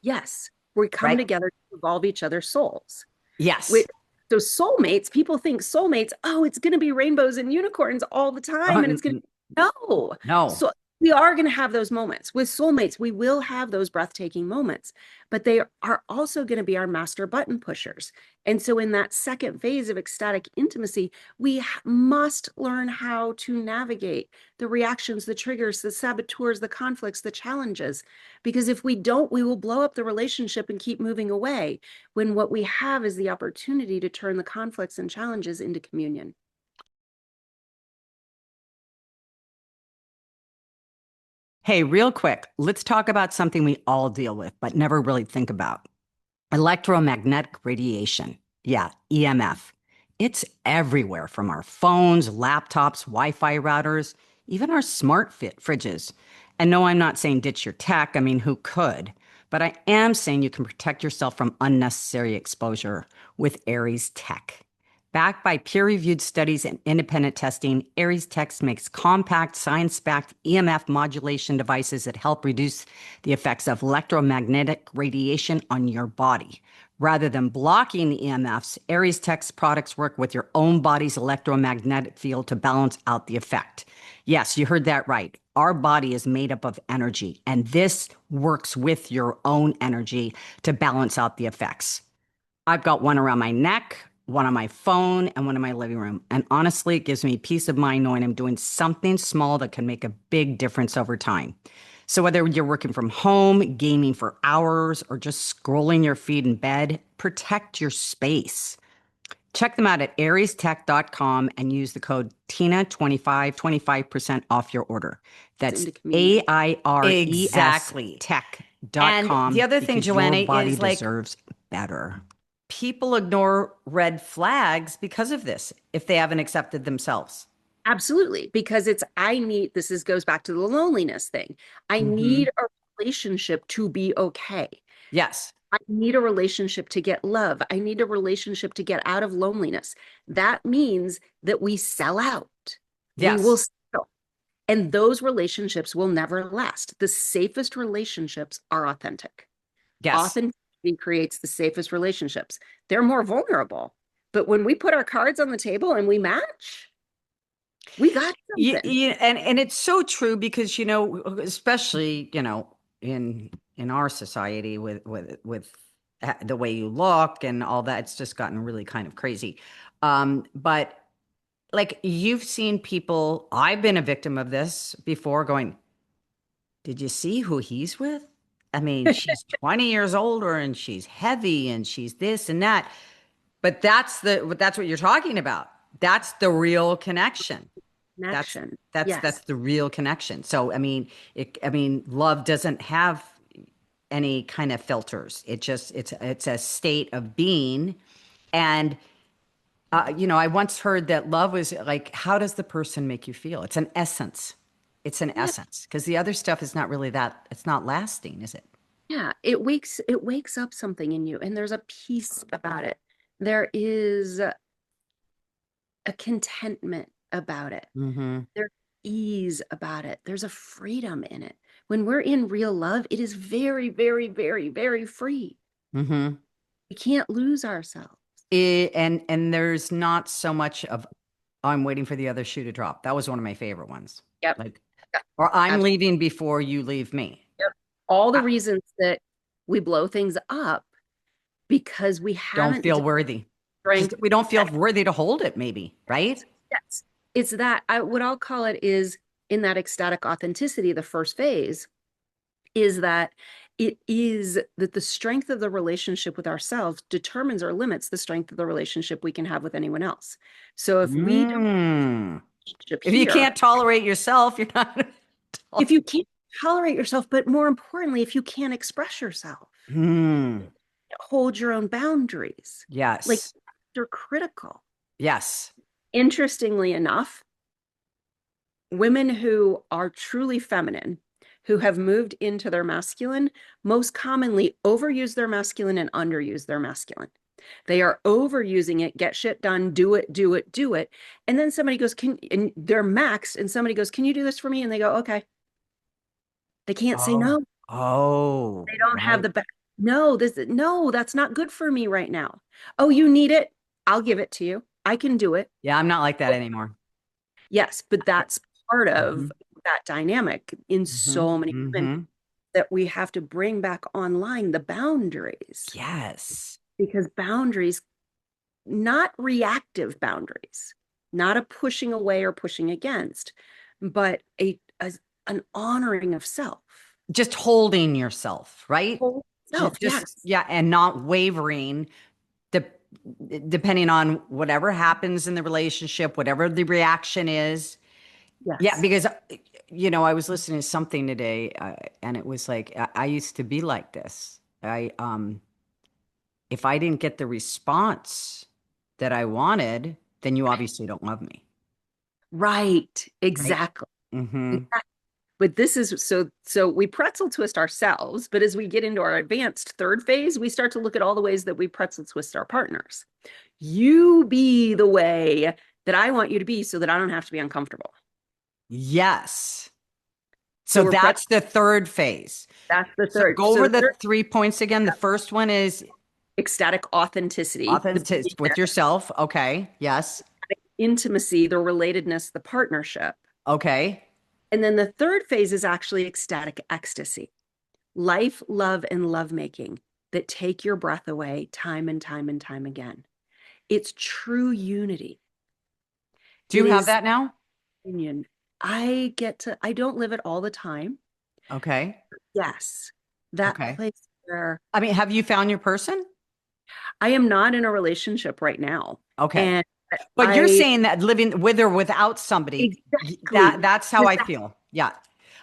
Yes. We come right? together to evolve each other's souls. Yes. With so soulmates, people think soulmates, oh, it's going to be rainbows and unicorns all the time. And it's going to, no. No. So we are going to have those moments. With soulmates, we will have those breathtaking moments, but they are also going to be our master button pushers. And so in that second phase of ecstatic intimacy, we must learn how to navigate the reactions, the triggers, the saboteurs, the conflicts, the challenges. Because if we don't, we will blow up the relationship and keep moving away when what we have is the opportunity to turn the conflicts and challenges into communion. Hey, real quick, let's talk about something we all deal with, but never really think about. Electromagnetic radiation. Yeah, EMF. It's everywhere from our phones, laptops, Wi-Fi routers, even our smart fit fridges. And no, I'm not saying ditch your tech. I mean, who could? But I am saying you can protect yourself from unnecessary exposure with Aries Tech. Backed by peer-reviewed studies and independent testing, Aries Tech makes compact, science-backed EMF modulation devices that help reduce the effects of electromagnetic radiation on your body. Rather than blocking the EMFs, Aries Tech's products work with your own body's electromagnetic field to balance out the effect. Yes, you heard that right. Our body is made up of energy, and this works with your own energy to balance out the effects. I've got one around my neck, one on my phone, and one in my living room. And honestly, it gives me peace of mind knowing I'm doing something small that can make a big difference over time. So whether you're working from home, gaming for hours, or just scrolling your feed in bed, protect your space. Check them out at ariestech.com and use the code TINA25, 25% off your order. That's Into communion. AIRES Exactly. tech.com. And the other thing, because Joanna, your body is like deserves better. People ignore red flags because of this if they haven't accepted themselves. Absolutely, because it's I need goes back to the loneliness thing. I need a relationship to be okay. Yes. I need a relationship to get love. I need a relationship to get out of loneliness. That means that we sell out. We will Yes. sell. And those relationships will never last. The safest relationships are authentic. Yes. Authenticity creates the safest relationships. They're more vulnerable. But when we put our cards on the table and we match, we got something. And it's so true because especially in our society with the way you look and all that, it's just gotten really kind of crazy. But like you've seen people, I've been a victim of this before, going, did you see who he's with? I mean, she's 20 years older and she's heavy and she's this and that. But that's what you're talking about. That's the real connection. That's Connection. that's Yes. the real connection. So I mean, love doesn't have any kind of filters. It's a state of being. And I once heard that love was like, how does the person make you feel? It's an essence. It's an Yeah. essence because the other stuff is not really that. It's not lasting, is it? Yeah. It wakes up something in you, and there's a peace about it. There is a contentment about it. Mm-hmm. There's ease about it. There's a freedom in it. When we're in real love, it is very, very, very, very free. Mm-hmm. We can't lose ourselves. And there's not so much of I'm waiting for the other shoe to drop. That was one of my favorite ones. Yep. Like, or I'm Absolutely. leaving before you leave me. Yep. All the I reasons that we blow things up because we don't haven't feel worthy. Just strength. we don't feel worthy to hold it, maybe, right? Yes. It's that what I'll call it is in that ecstatic authenticity, the first phase is that it is that the strength of the relationship with ourselves determines or limits the strength of the relationship we can have with anyone else. So if we don't have Mm. a relationship If you here, can't tolerate yourself, you're not. If you can't tolerate yourself, but more importantly, if you can't express yourself, Hmm. hold your own boundaries, like Yes. they're critical. Yes. Interestingly enough, women who are truly feminine, who have moved into their masculine, most commonly overuse their masculine and underuse their masculine. They are overusing it, get shit done, do it, do it, do it. And then somebody goes, and they're maxed, and somebody goes, can you do this for me? And they go, okay. They can't say Oh. no. Oh, They don't have right. the back. No, no, that's not good for me right now. Oh, you need it? I'll give it to you. I can do it. Yeah, I'm not like that anymore. Yes, but that's part Hmm. of that dynamic in Hmm. so many women Hmm. that we have to bring back online the boundaries Yes. because boundaries, not reactive boundaries, not a pushing away or pushing against, but an honoring of self. Just holding yourself, right? Whole self, Just, yes. yeah, and not wavering, de depending on whatever happens in the relationship, whatever the reaction is. Yeah, Yes. because I was listening to something today, and it was like I used to be like this. If I didn't get the response that I wanted, then you obviously don't love me, Right. right? Exactly. Mm-hmm. But this is so we pretzel twist ourselves, but as we get into our advanced third phase, we start to look at all the ways that we pretzel twist our partners. You be the way that I want you to be so that I don't have to be uncomfortable. Yes. So So we're pretzel, that's the third phase. that's the So third. go So over the the third, 3 points again. The first one is ecstatic authenticity, the authentic with yourself. Okay. Yes. intimacy, the relatedness, the partnership. Okay. And then the third phase is actually ecstatic ecstasy, life, love, and lovemaking that take your breath away time and time and time again. It's true unity. Do you It have is that now? union. I don't live it all the time. Okay. Yes, that Okay. place where I mean, have you found your person? I am not in a relationship right now. Okay. And But you're I, saying that living with or without somebody, exactly, that's how I exactly. feel. Yeah.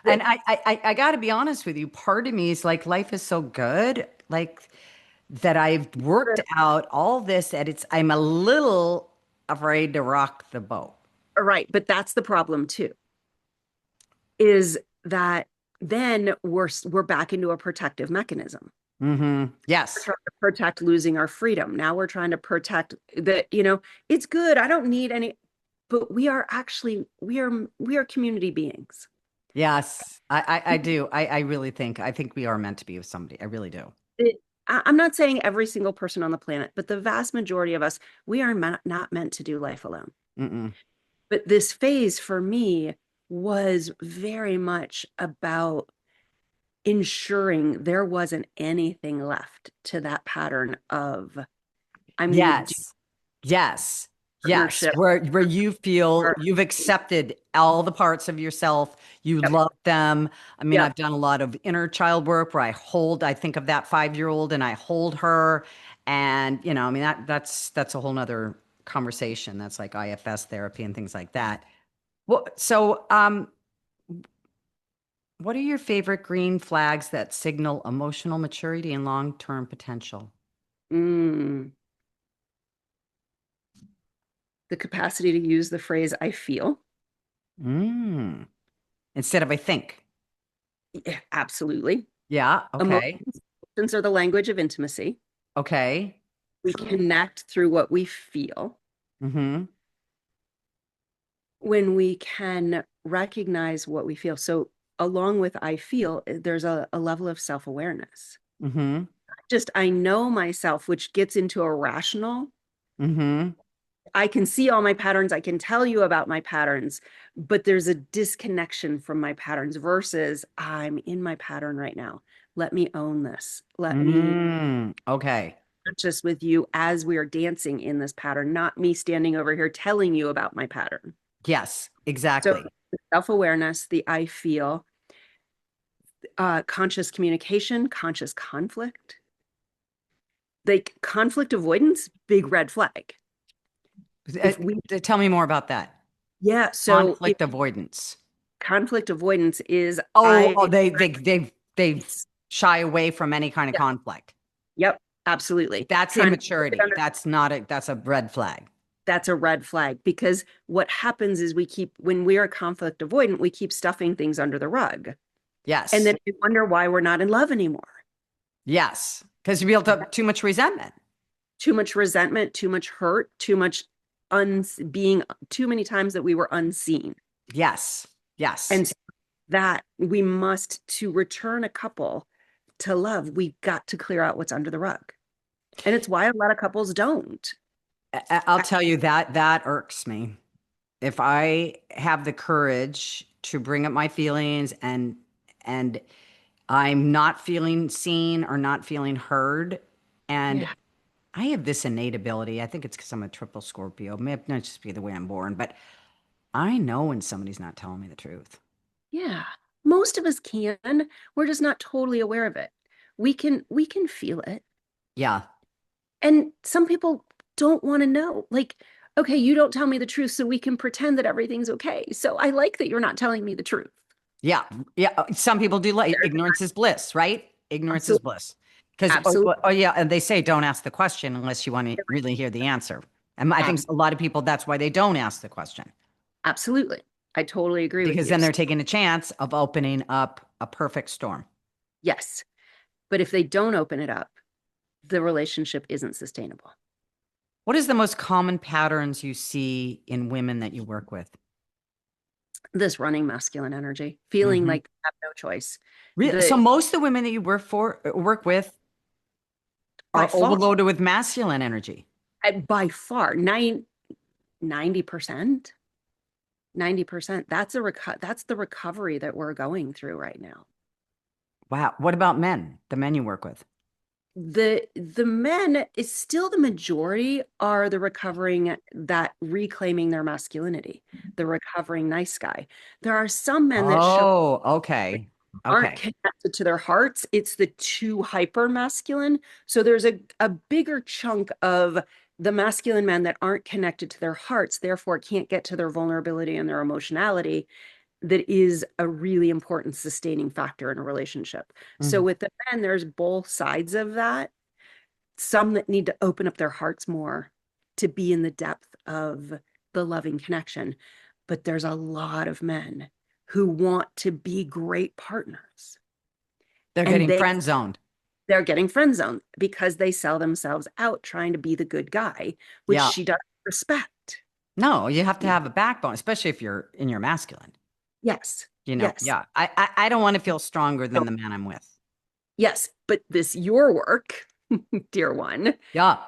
And I got to be honest with you. Part of me is like, life is so good, like that I've worked out all this that I'm a little afraid to rock the boat. Right, but that's the problem too, is that then we're back into a protective mechanism. Mm-hmm. We're Yes. trying to protect losing our freedom. Now we're trying to protect that, it's good. I don't need any, but we are community beings. Yes. I do. I really think, we are meant to be with somebody. I really do. I'm not saying every single person on the planet, but the vast majority of us, we are not meant to do life alone. Mm-mm. But this phase for me was very much about ensuring there wasn't anything left to that pattern of I'm going to do Yes. Yes. Yes. partnership. Where you feel Or, you've accepted all the parts of yourself, you yep, love them. I mean, yep. I've done a lot of inner child work where I think of that 5-year old and I hold her. And, I mean, that's a whole nother conversation. That's like IFS therapy and things like that. Well, so what are your favorite green flags that signal emotional maturity and long-term potential? Mm, the capacity to use the phrase I feel. Mm. Instead of I think. Yeah, absolutely. Yeah. Okay. Emotions are the language of intimacy. Okay. We connect through what we feel. Mm-hmm. When we can recognize what we feel. So, along with I feel, there's a level of self awareness. Mm-hmm. Just I know myself, which gets into a rational. Mm-hmm. I can see all my patterns. I can tell you about my patterns, but there's a disconnection from my patterns versus I'm in my pattern right now. Let me own this. Let me Okay. just with you as we are dancing in this pattern, not me standing over here telling you about my pattern. Yes, So exactly. self-awareness, the I feel, conscious communication, conscious conflict, like conflict avoidance, big red flag. Uh, If we, Tell me more about that. yeah, so if Conflict avoidance. conflict avoidance is Oh, I they it's shy away from any kind of yeah, conflict. yep, absolutely. That's Trying to keep it immaturity. under That's a red flag. that's a red flag because what happens is when we are conflict avoidant, we keep stuffing things under the rug. And Yes. then we wonder why we're not in love anymore. Yes. Because you built up too much resentment. Too much resentment, too much hurt, too much being too many times that we were unseen. Yes. Yes. And so that we must to return a couple to love, we've got to clear out what's under the rug. And it's why a lot of couples don't. I'll tell you that that irks me. If I have the courage to bring up my feelings and I'm not feeling seen or not feeling heard, and Yeah. I have this innate ability. I think it's because I'm a triple Scorpio. It may not just be the way I'm born, but I know when somebody's not telling me the truth. Yeah. Most of us can. We're just not totally aware of it. We can feel it. Yeah. And some people don't want to know. Like, okay, you don't tell me the truth, so we can pretend that everything's okay. So I like that you're not telling me the truth. Yeah. Yeah. Some people do like ignorance is bliss, right? Ignorance is Absolutely. bliss. Because, Absolutely. oh, yeah. And they say don't ask the question unless you want to really hear the answer. And I think a lot of people, that's why they don't ask the question, Absolutely. I totally agree with because you. then they're taking a chance of opening up a perfect storm. Yes. But if they don't open it up, the relationship isn't sustainable. What is the most common patterns you see in women that you work with? This running masculine energy, feeling Hmm. like they have no choice. So The most of the women that you work with by are far, overloaded with masculine energy. by far, 90%, 90%. That's the recovery that we're going through right now. Wow. What about men? The men you work with? The men is still the majority are the recovering that reclaiming their masculinity, the recovering nice guy. There are some men that show Oh, okay. aren't Okay. connected to their hearts. It's the too hyper masculine. So there's a bigger chunk of the masculine men that aren't connected to their hearts, therefore can't get to their vulnerability and their emotionality. That is a really important sustaining factor in a relationship. So Mhm. with the men, there's both sides of that. Some that need to open up their hearts more to be in the depth of the loving connection. But there's a lot of men who want to be great partners They're and getting friend zoned. they're getting friend zoned because they sell themselves out trying to be the good guy, which Yeah. she doesn't respect. No, you have to have a backbone, especially if you're in your masculine. Yes. Yes. Yeah. I don't want to feel stronger So, than the man I'm with. yes. But this, your work, dear one, Yeah.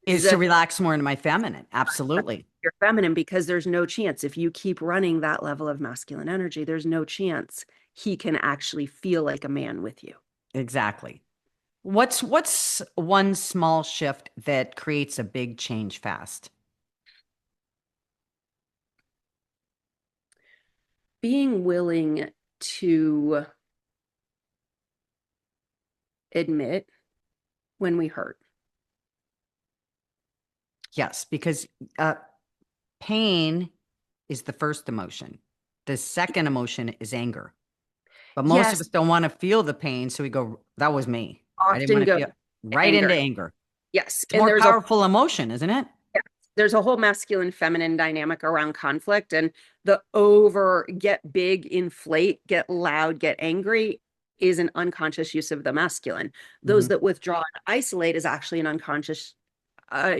Is is to relax more into my feminine. Absolutely. you're feminine because there's no chance if you keep running that level of masculine energy, there's no chance he can actually feel like a man with you. Exactly. What's one small shift that creates a big change fast? Being willing to admit when we hurt. Yes, because uh, pain is the first emotion. The second emotion is anger. But most of Yes, us don't want to feel the pain, so we go, that was me. I didn't often want to go feel to right into anger. anger. Yes, It's a and more powerful emotion, isn't it? there's a whole masculine feminine dynamic around conflict and the over get big, inflate, get loud, get angry is an unconscious use of the masculine. Hmm. Those that withdraw and isolate is actually an unconscious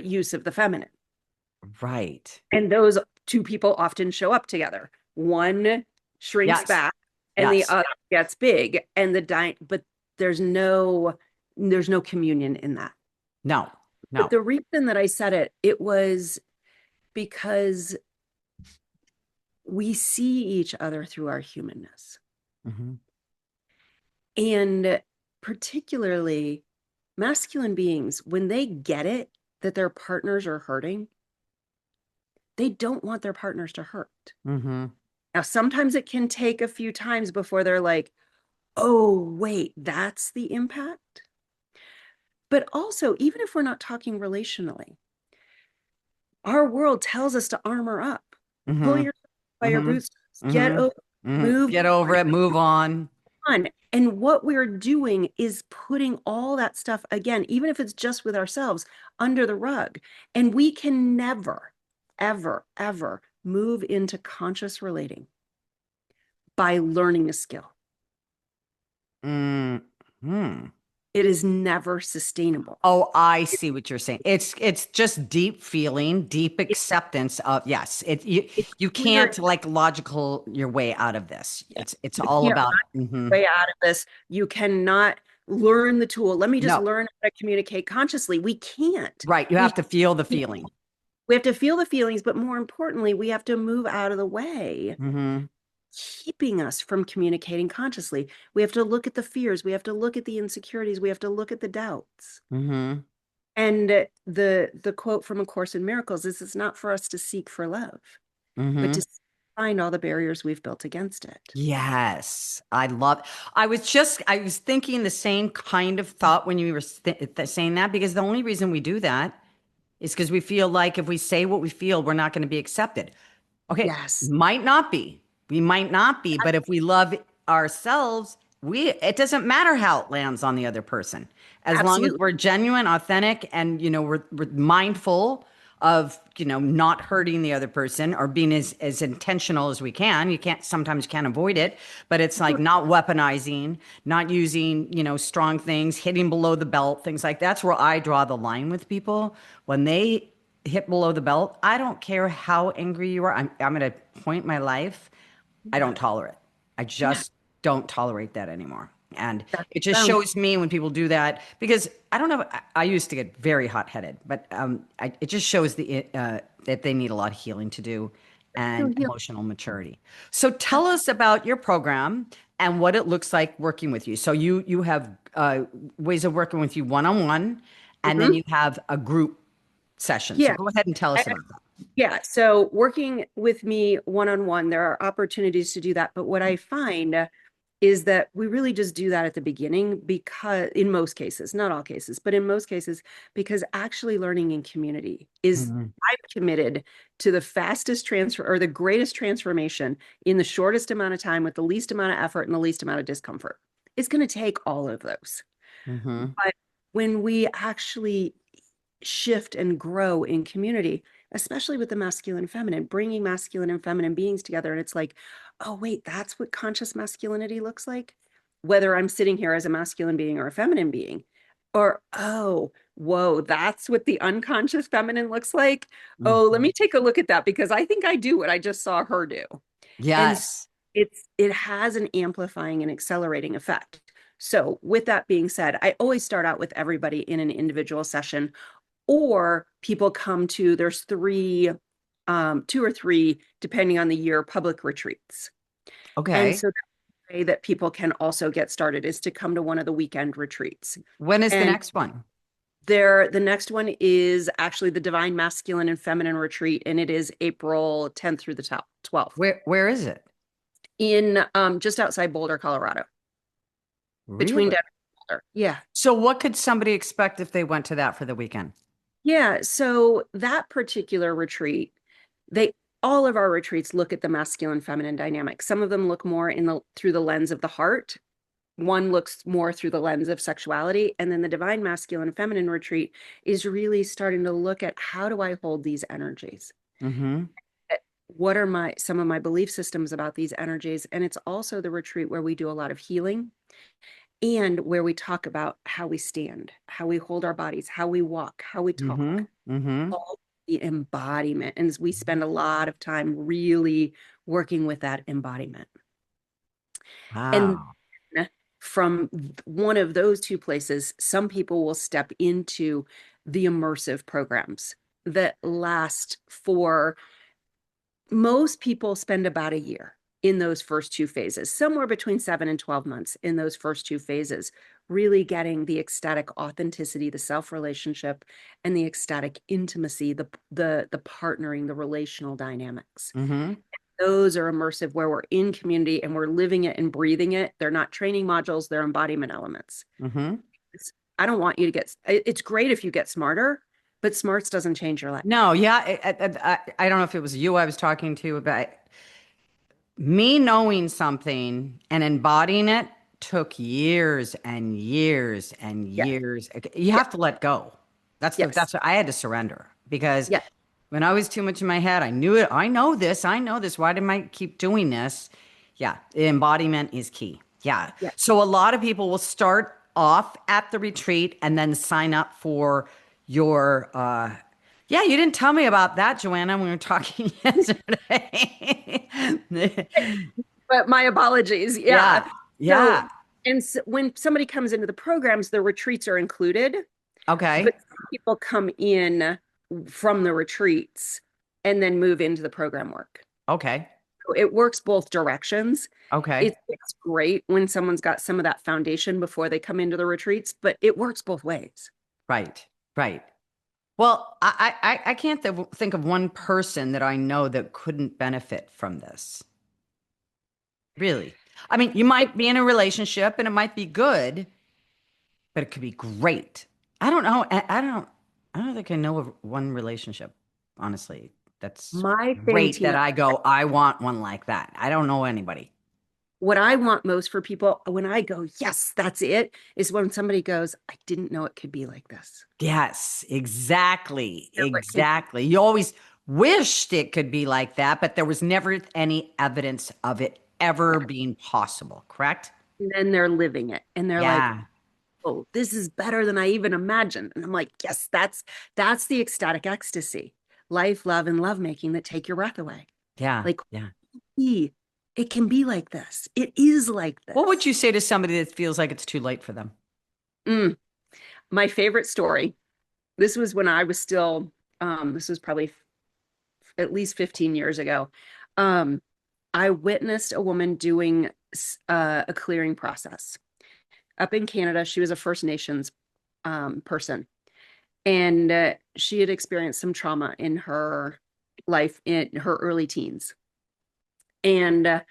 use of the feminine. Right. And those two people often show up together. One shrinks Yes. back and the Yes. other gets big and but there's no communion in that. No. But No. the reason that I said it was because we see each other through our humanness. Hmm. And particularly masculine beings, when they get it that their partners are hurting, they don't want their partners to hurt. Hmm. Now, sometimes it can take a few times before they're like, oh, wait, that's the impact. But also, even if we're not talking relationally, our world tells us to armor up, pull Hmm. yourself by your Hmm. bootstraps, get Hmm. over, Mhm. Move Get over it, move on. on. And what we're doing is putting all that stuff, again, even if it's just with ourselves, under the rug. And we can never, ever, ever move into conscious relating by learning a skill. Mm. Hmm. It is never sustainable. Oh, I see what you're saying. It's just deep feeling, deep It, acceptance of yes. it's You clear. can't like logical your way out of this. It's You all can't about run your way out of this. You cannot learn the tool. Let me just no. learn how to communicate consciously. We can't. Right. You We have to feel the feeling. we have to feel the feelings, but more importantly, we have to move out of the way, Mm-hmm. keeping us from communicating consciously. We have to look at the fears. We have to look at the insecurities. We have to look at the doubts. Mm-hmm. And the quote from A Course in Miracles is it's not for us to seek for love, but Mm-hmm. to find all the barriers we've built against it. Yes. I was thinking the same kind of thought when you were saying that because the only reason we do that is because we feel like if we say what we feel, we're not going to be accepted. Okay, Yes, might not be. We might not be, but if we love ourselves, we it doesn't matter how it lands on the other person. As long as absolutely. we're genuine, authentic, and we're mindful of, not hurting the other person or being as intentional as we can. You can't sometimes can't avoid it, but it's like not weaponizing, not using, strong things, hitting below the belt, things like that's where I draw the line with people. When they hit below the belt, I don't care how angry you are. I'm at a point in my life, I Yeah, don't tolerate it. I yeah, just don't tolerate that anymore. And that's it just bound. shows me when people do that because I don't know. I used to get very hot headed, but it just shows that they need a lot of healing to do So and heal. emotional maturity. So tell us about your program and what it looks like working with you. So you have ways of working with you one on one, and then Mhm. you have a group session. So Yeah. go ahead and tell I- us about that. Yeah, so working with me one on one, there are opportunities to do that. But what I find is that we really just do that at the beginning because, in most cases, not all cases, but in most cases, because actually learning in community is, Mhm. I'm committed to the fastest transfer or the greatest transformation in the shortest amount of time with the least amount of effort and the least amount of discomfort. It's going to take all of those. Mhm. But when we actually shift and grow in community, especially with the masculine and feminine, bringing masculine and feminine beings together. And it's like, oh, wait, that's what conscious masculinity looks like. Whether I'm sitting here as a masculine being or a feminine being, or, oh, whoa, that's what the unconscious feminine looks like. Oh, let me Mhm. take a look at that because I think I do what I just saw her do. And Yes. it has an amplifying and accelerating effect. So, with that being said, I always start out with everybody in an individual session or people come to there's two or three depending on the year public retreats. And Okay. so the way that people can also get started is to come to one of the weekend retreats. When is the And next one? the next one is actually the Divine Masculine and Feminine Retreat, and it is April 10th through the 12th Where is it? in just outside Boulder, Colorado, between Really? Denver and Boulder. Yeah. So what could somebody expect if they went to that for the weekend? Yeah, so that particular retreat, they all of our retreats look at the masculine feminine dynamic. Some of them look more in the through the lens of the heart. One looks more through the lens of sexuality, and then the divine masculine feminine retreat is really starting to look at how do I hold these energies? Mm-hmm. What are my some of my belief systems about these energies? And it's also the retreat where we do a lot of healing and where we talk about how we stand, how we hold our bodies, how we walk, how we Mm-hmm. talk, Mm-hmm. all the embodiment. And we spend a lot of time really working with that embodiment. And Wow. from one of those two places, some people will step into the immersive programs that last for most people spend about a year in those first two phases, somewhere between 7 and 12 months in those first two phases, really getting the ecstatic authenticity, the self relationship, and the ecstatic intimacy, the partnering, the relational dynamics. Mm-hmm. Those are immersive where we're in community and we're living it and breathing it. They're not training modules, they're embodiment elements. Mm-hmm. It's, I don't want you to it's great if you get smarter, but smarts doesn't change your life. No, yeah. I don't know if it was you I was talking to about me knowing something and embodying it took years and years and Yeah. years. You Yeah. have to let go. Yes. That's what I had to surrender because Yeah. when I was too much in my head, I knew it. I know this. I know this. Why do I keep doing this? Yeah, embodiment is key. Yeah. Yeah. So a lot of people will start off at the retreat and then sign up for your yeah, you didn't tell me about that, Joanna, when we were talking yesterday. But my apologies. Yeah. Yeah. So, Yeah. and when somebody comes into the programs, the retreats are included, but Okay. some people come in from the retreats and then move into the program work. Okay. So it works both directions. Okay. It's great when someone's got some of that foundation before they come into the retreats, but it works both ways. Right. Right. Well, I can't think of one person that I know that couldn't benefit from this. Really. I mean, you might be in a relationship and it might be good, but it could be great. I don't know. I don't think I know of one relationship, honestly. That's My thing, great that Tina, I go, I want one like that. I don't know anybody. what I want most for people when I go, yes, that's it, is when somebody goes, I didn't know it could be like this. Yes, exactly. You know, it can, Exactly. You always wished it could be like that, but there was never any evidence of it ever yeah. being possible, correct? And then they're living it and they're like, Yeah. oh, this is better than I even imagined. And I'm like, yes, that's the ecstatic ecstasy. Life, love, and lovemaking that take your breath away. Yeah. Like, Yeah. it can be like this. It is like What would this. you say to somebody that feels like it's too late for them? Mm. My favorite story. This was when I was still, this was probably at least 15 years ago. Um, I witnessed a woman doing a clearing process up in Canada. She was a First Nations person, and she had experienced some trauma in her life in her early teens. And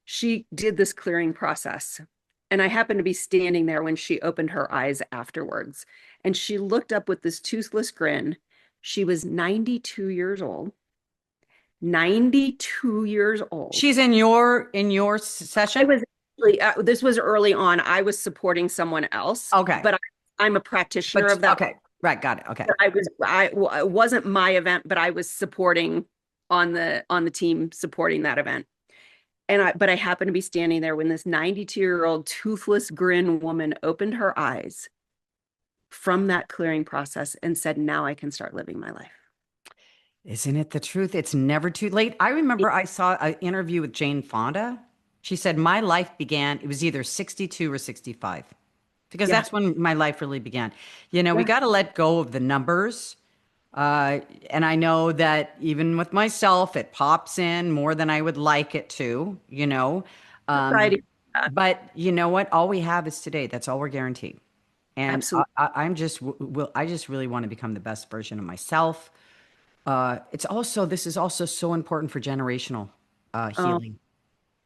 she did this clearing process. And I happened to be standing there when she opened her eyes afterwards. And she looked up with this toothless grin. She was 92 years old. 92 years old. She's in your I session? was actually, this was early on. I was supporting someone else, Okay. but I'm a practitioner But of that. okay. Right, got it. Okay. It wasn't my event, but I was supporting on the team supporting that event. But I happened to be standing there when this 92-year-old toothless grin woman opened her eyes from that clearing process and said, now I can start living my life. Isn't it the truth? It's never too late. I remember I saw an interview with Jane Fonda. She said, my life began, it was either 62 or 65, because Yeah. that's when my life really began. You know, we Yeah. got to let go of the numbers. And I know that even with myself, it pops in more than I would like it to, you know. Um, Friday. Yeah, but you know what? All we have is today. That's all we're guaranteed. And absolutely. I'm just, I just really want to become the best version of myself. This is also so important for generational Oh, healing,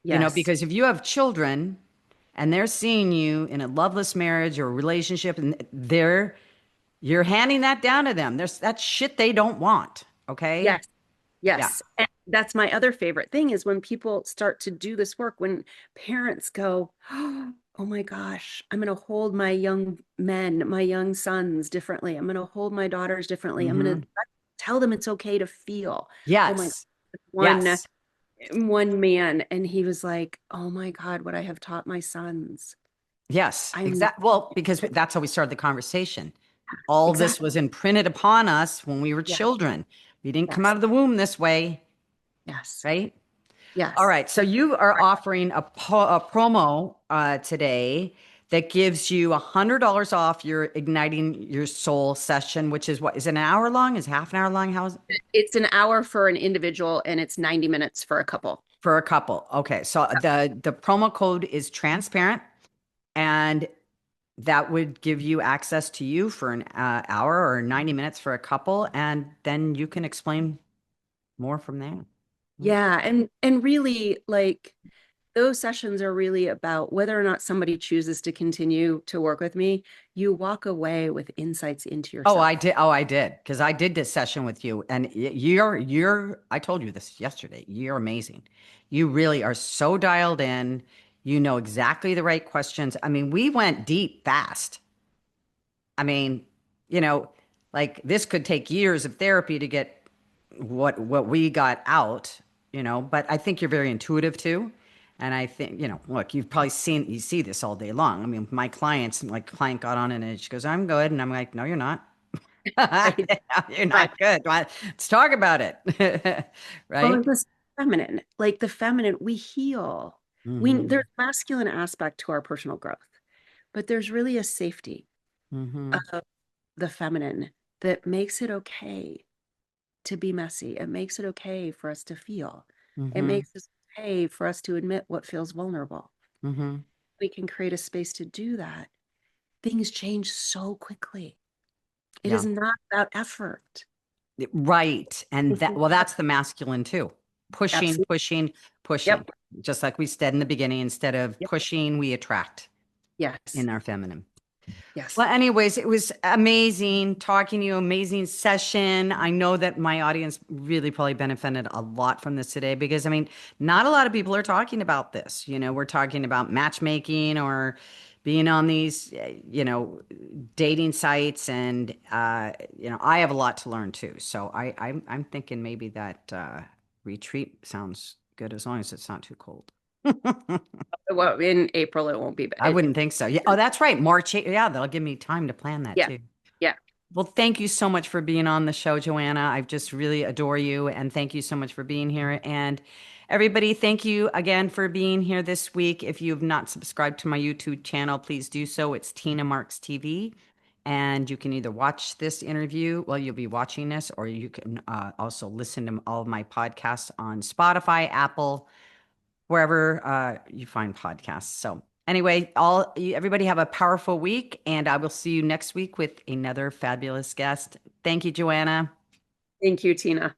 you know, yes. because if you have children and they're seeing you in a loveless marriage or relationship and you're handing that down to them. There's that shit they don't want. Okay. Yes. Yeah. Yes. And that's my other favorite thing is when people start to do this work, when parents go, oh my gosh, I'm going to hold my young men, my young sons differently. I'm going to hold my daughters differently. I'm going Hmm. to tell them it's okay to feel. Oh my, Yes. one Yes. one man, and he was like, oh my God, what I have taught my sons. Yes. I'm Exactly. Well, because that's how we started the conversation. All this exactly. was imprinted upon us when we were Yeah. children. We didn't come Yes. out of the womb this way, Yes. right? All Yes. right. So you are offering a promo today that gives you $100 off your Igniting Your Soul session, which is what is it, an hour long? Is it half an hour long? How is it? It's an hour for an individual and it's 90 minutes for a couple. For a couple? Okay. So the promo code is transparent, and that would give you access to you for an hour or 90 minutes for a couple, and then you can explain more from there. Yeah, and really like those sessions are really about whether or not somebody chooses to continue to work with me. You walk away with insights into Oh, I yourself. did. Oh, I did. Because I did this session with you and I told you this yesterday. You're amazing. You really are so dialed in. You know exactly the right questions. I mean, we went deep fast. I mean, you know, like this could take years of therapy to get what we got out, but I think you're very intuitive too. And I think, look, you've probably you see this all day long. I mean, my clients, like client got on and she goes, I'm good. And I'm like, no, you're not. Right. You're Right. not good. Let's talk about it. Well, Right? it was feminine, like the feminine, we heal. Mm-hmm. There's masculine aspect to our personal growth, but there's really a safety Mm-hmm. of the feminine that makes it okay to be messy. It makes it okay for us to feel. It Mm-hmm. makes it okay for us to admit what feels vulnerable. Mm-hmm. We can create a space to do that. Things change so quickly. It Yeah. is not about effort. Right. And It's not- that's the masculine too. Pushing, Absolutely. pushing, pushing. Yep. Just like we said in the beginning, instead of Yep. pushing, we attract Yes. in our feminine. Yes. Well, anyways, it was amazing talking to you, amazing session. I know that my audience really probably benefited a lot from this today because, I mean, not a lot of people are talking about this. We're talking about matchmaking or being on these, dating sites. And, I have a lot to learn too. So I'm thinking maybe that retreat sounds good as long as it's not too cold. Well, in April, it won't be I bad. wouldn't think so. Yeah. Oh, that's right. March. Yeah, that'll give me time to plan that Yeah. too. Yeah. Well, thank you so much for being on the show, Joanna. I just really adore you. And thank you so much for being here. And everybody, thank you again for being here this week. If you have not subscribed to my YouTube channel, please do so. It's Tina Marx TV. And you can either watch this interview, well, you'll be watching this, or you can also listen to all of my podcasts on Spotify, Apple, wherever you find podcasts. So anyway, everybody have a powerful week, and I will see you next week with another fabulous guest. Thank you, Joanna. Thank you, Tina.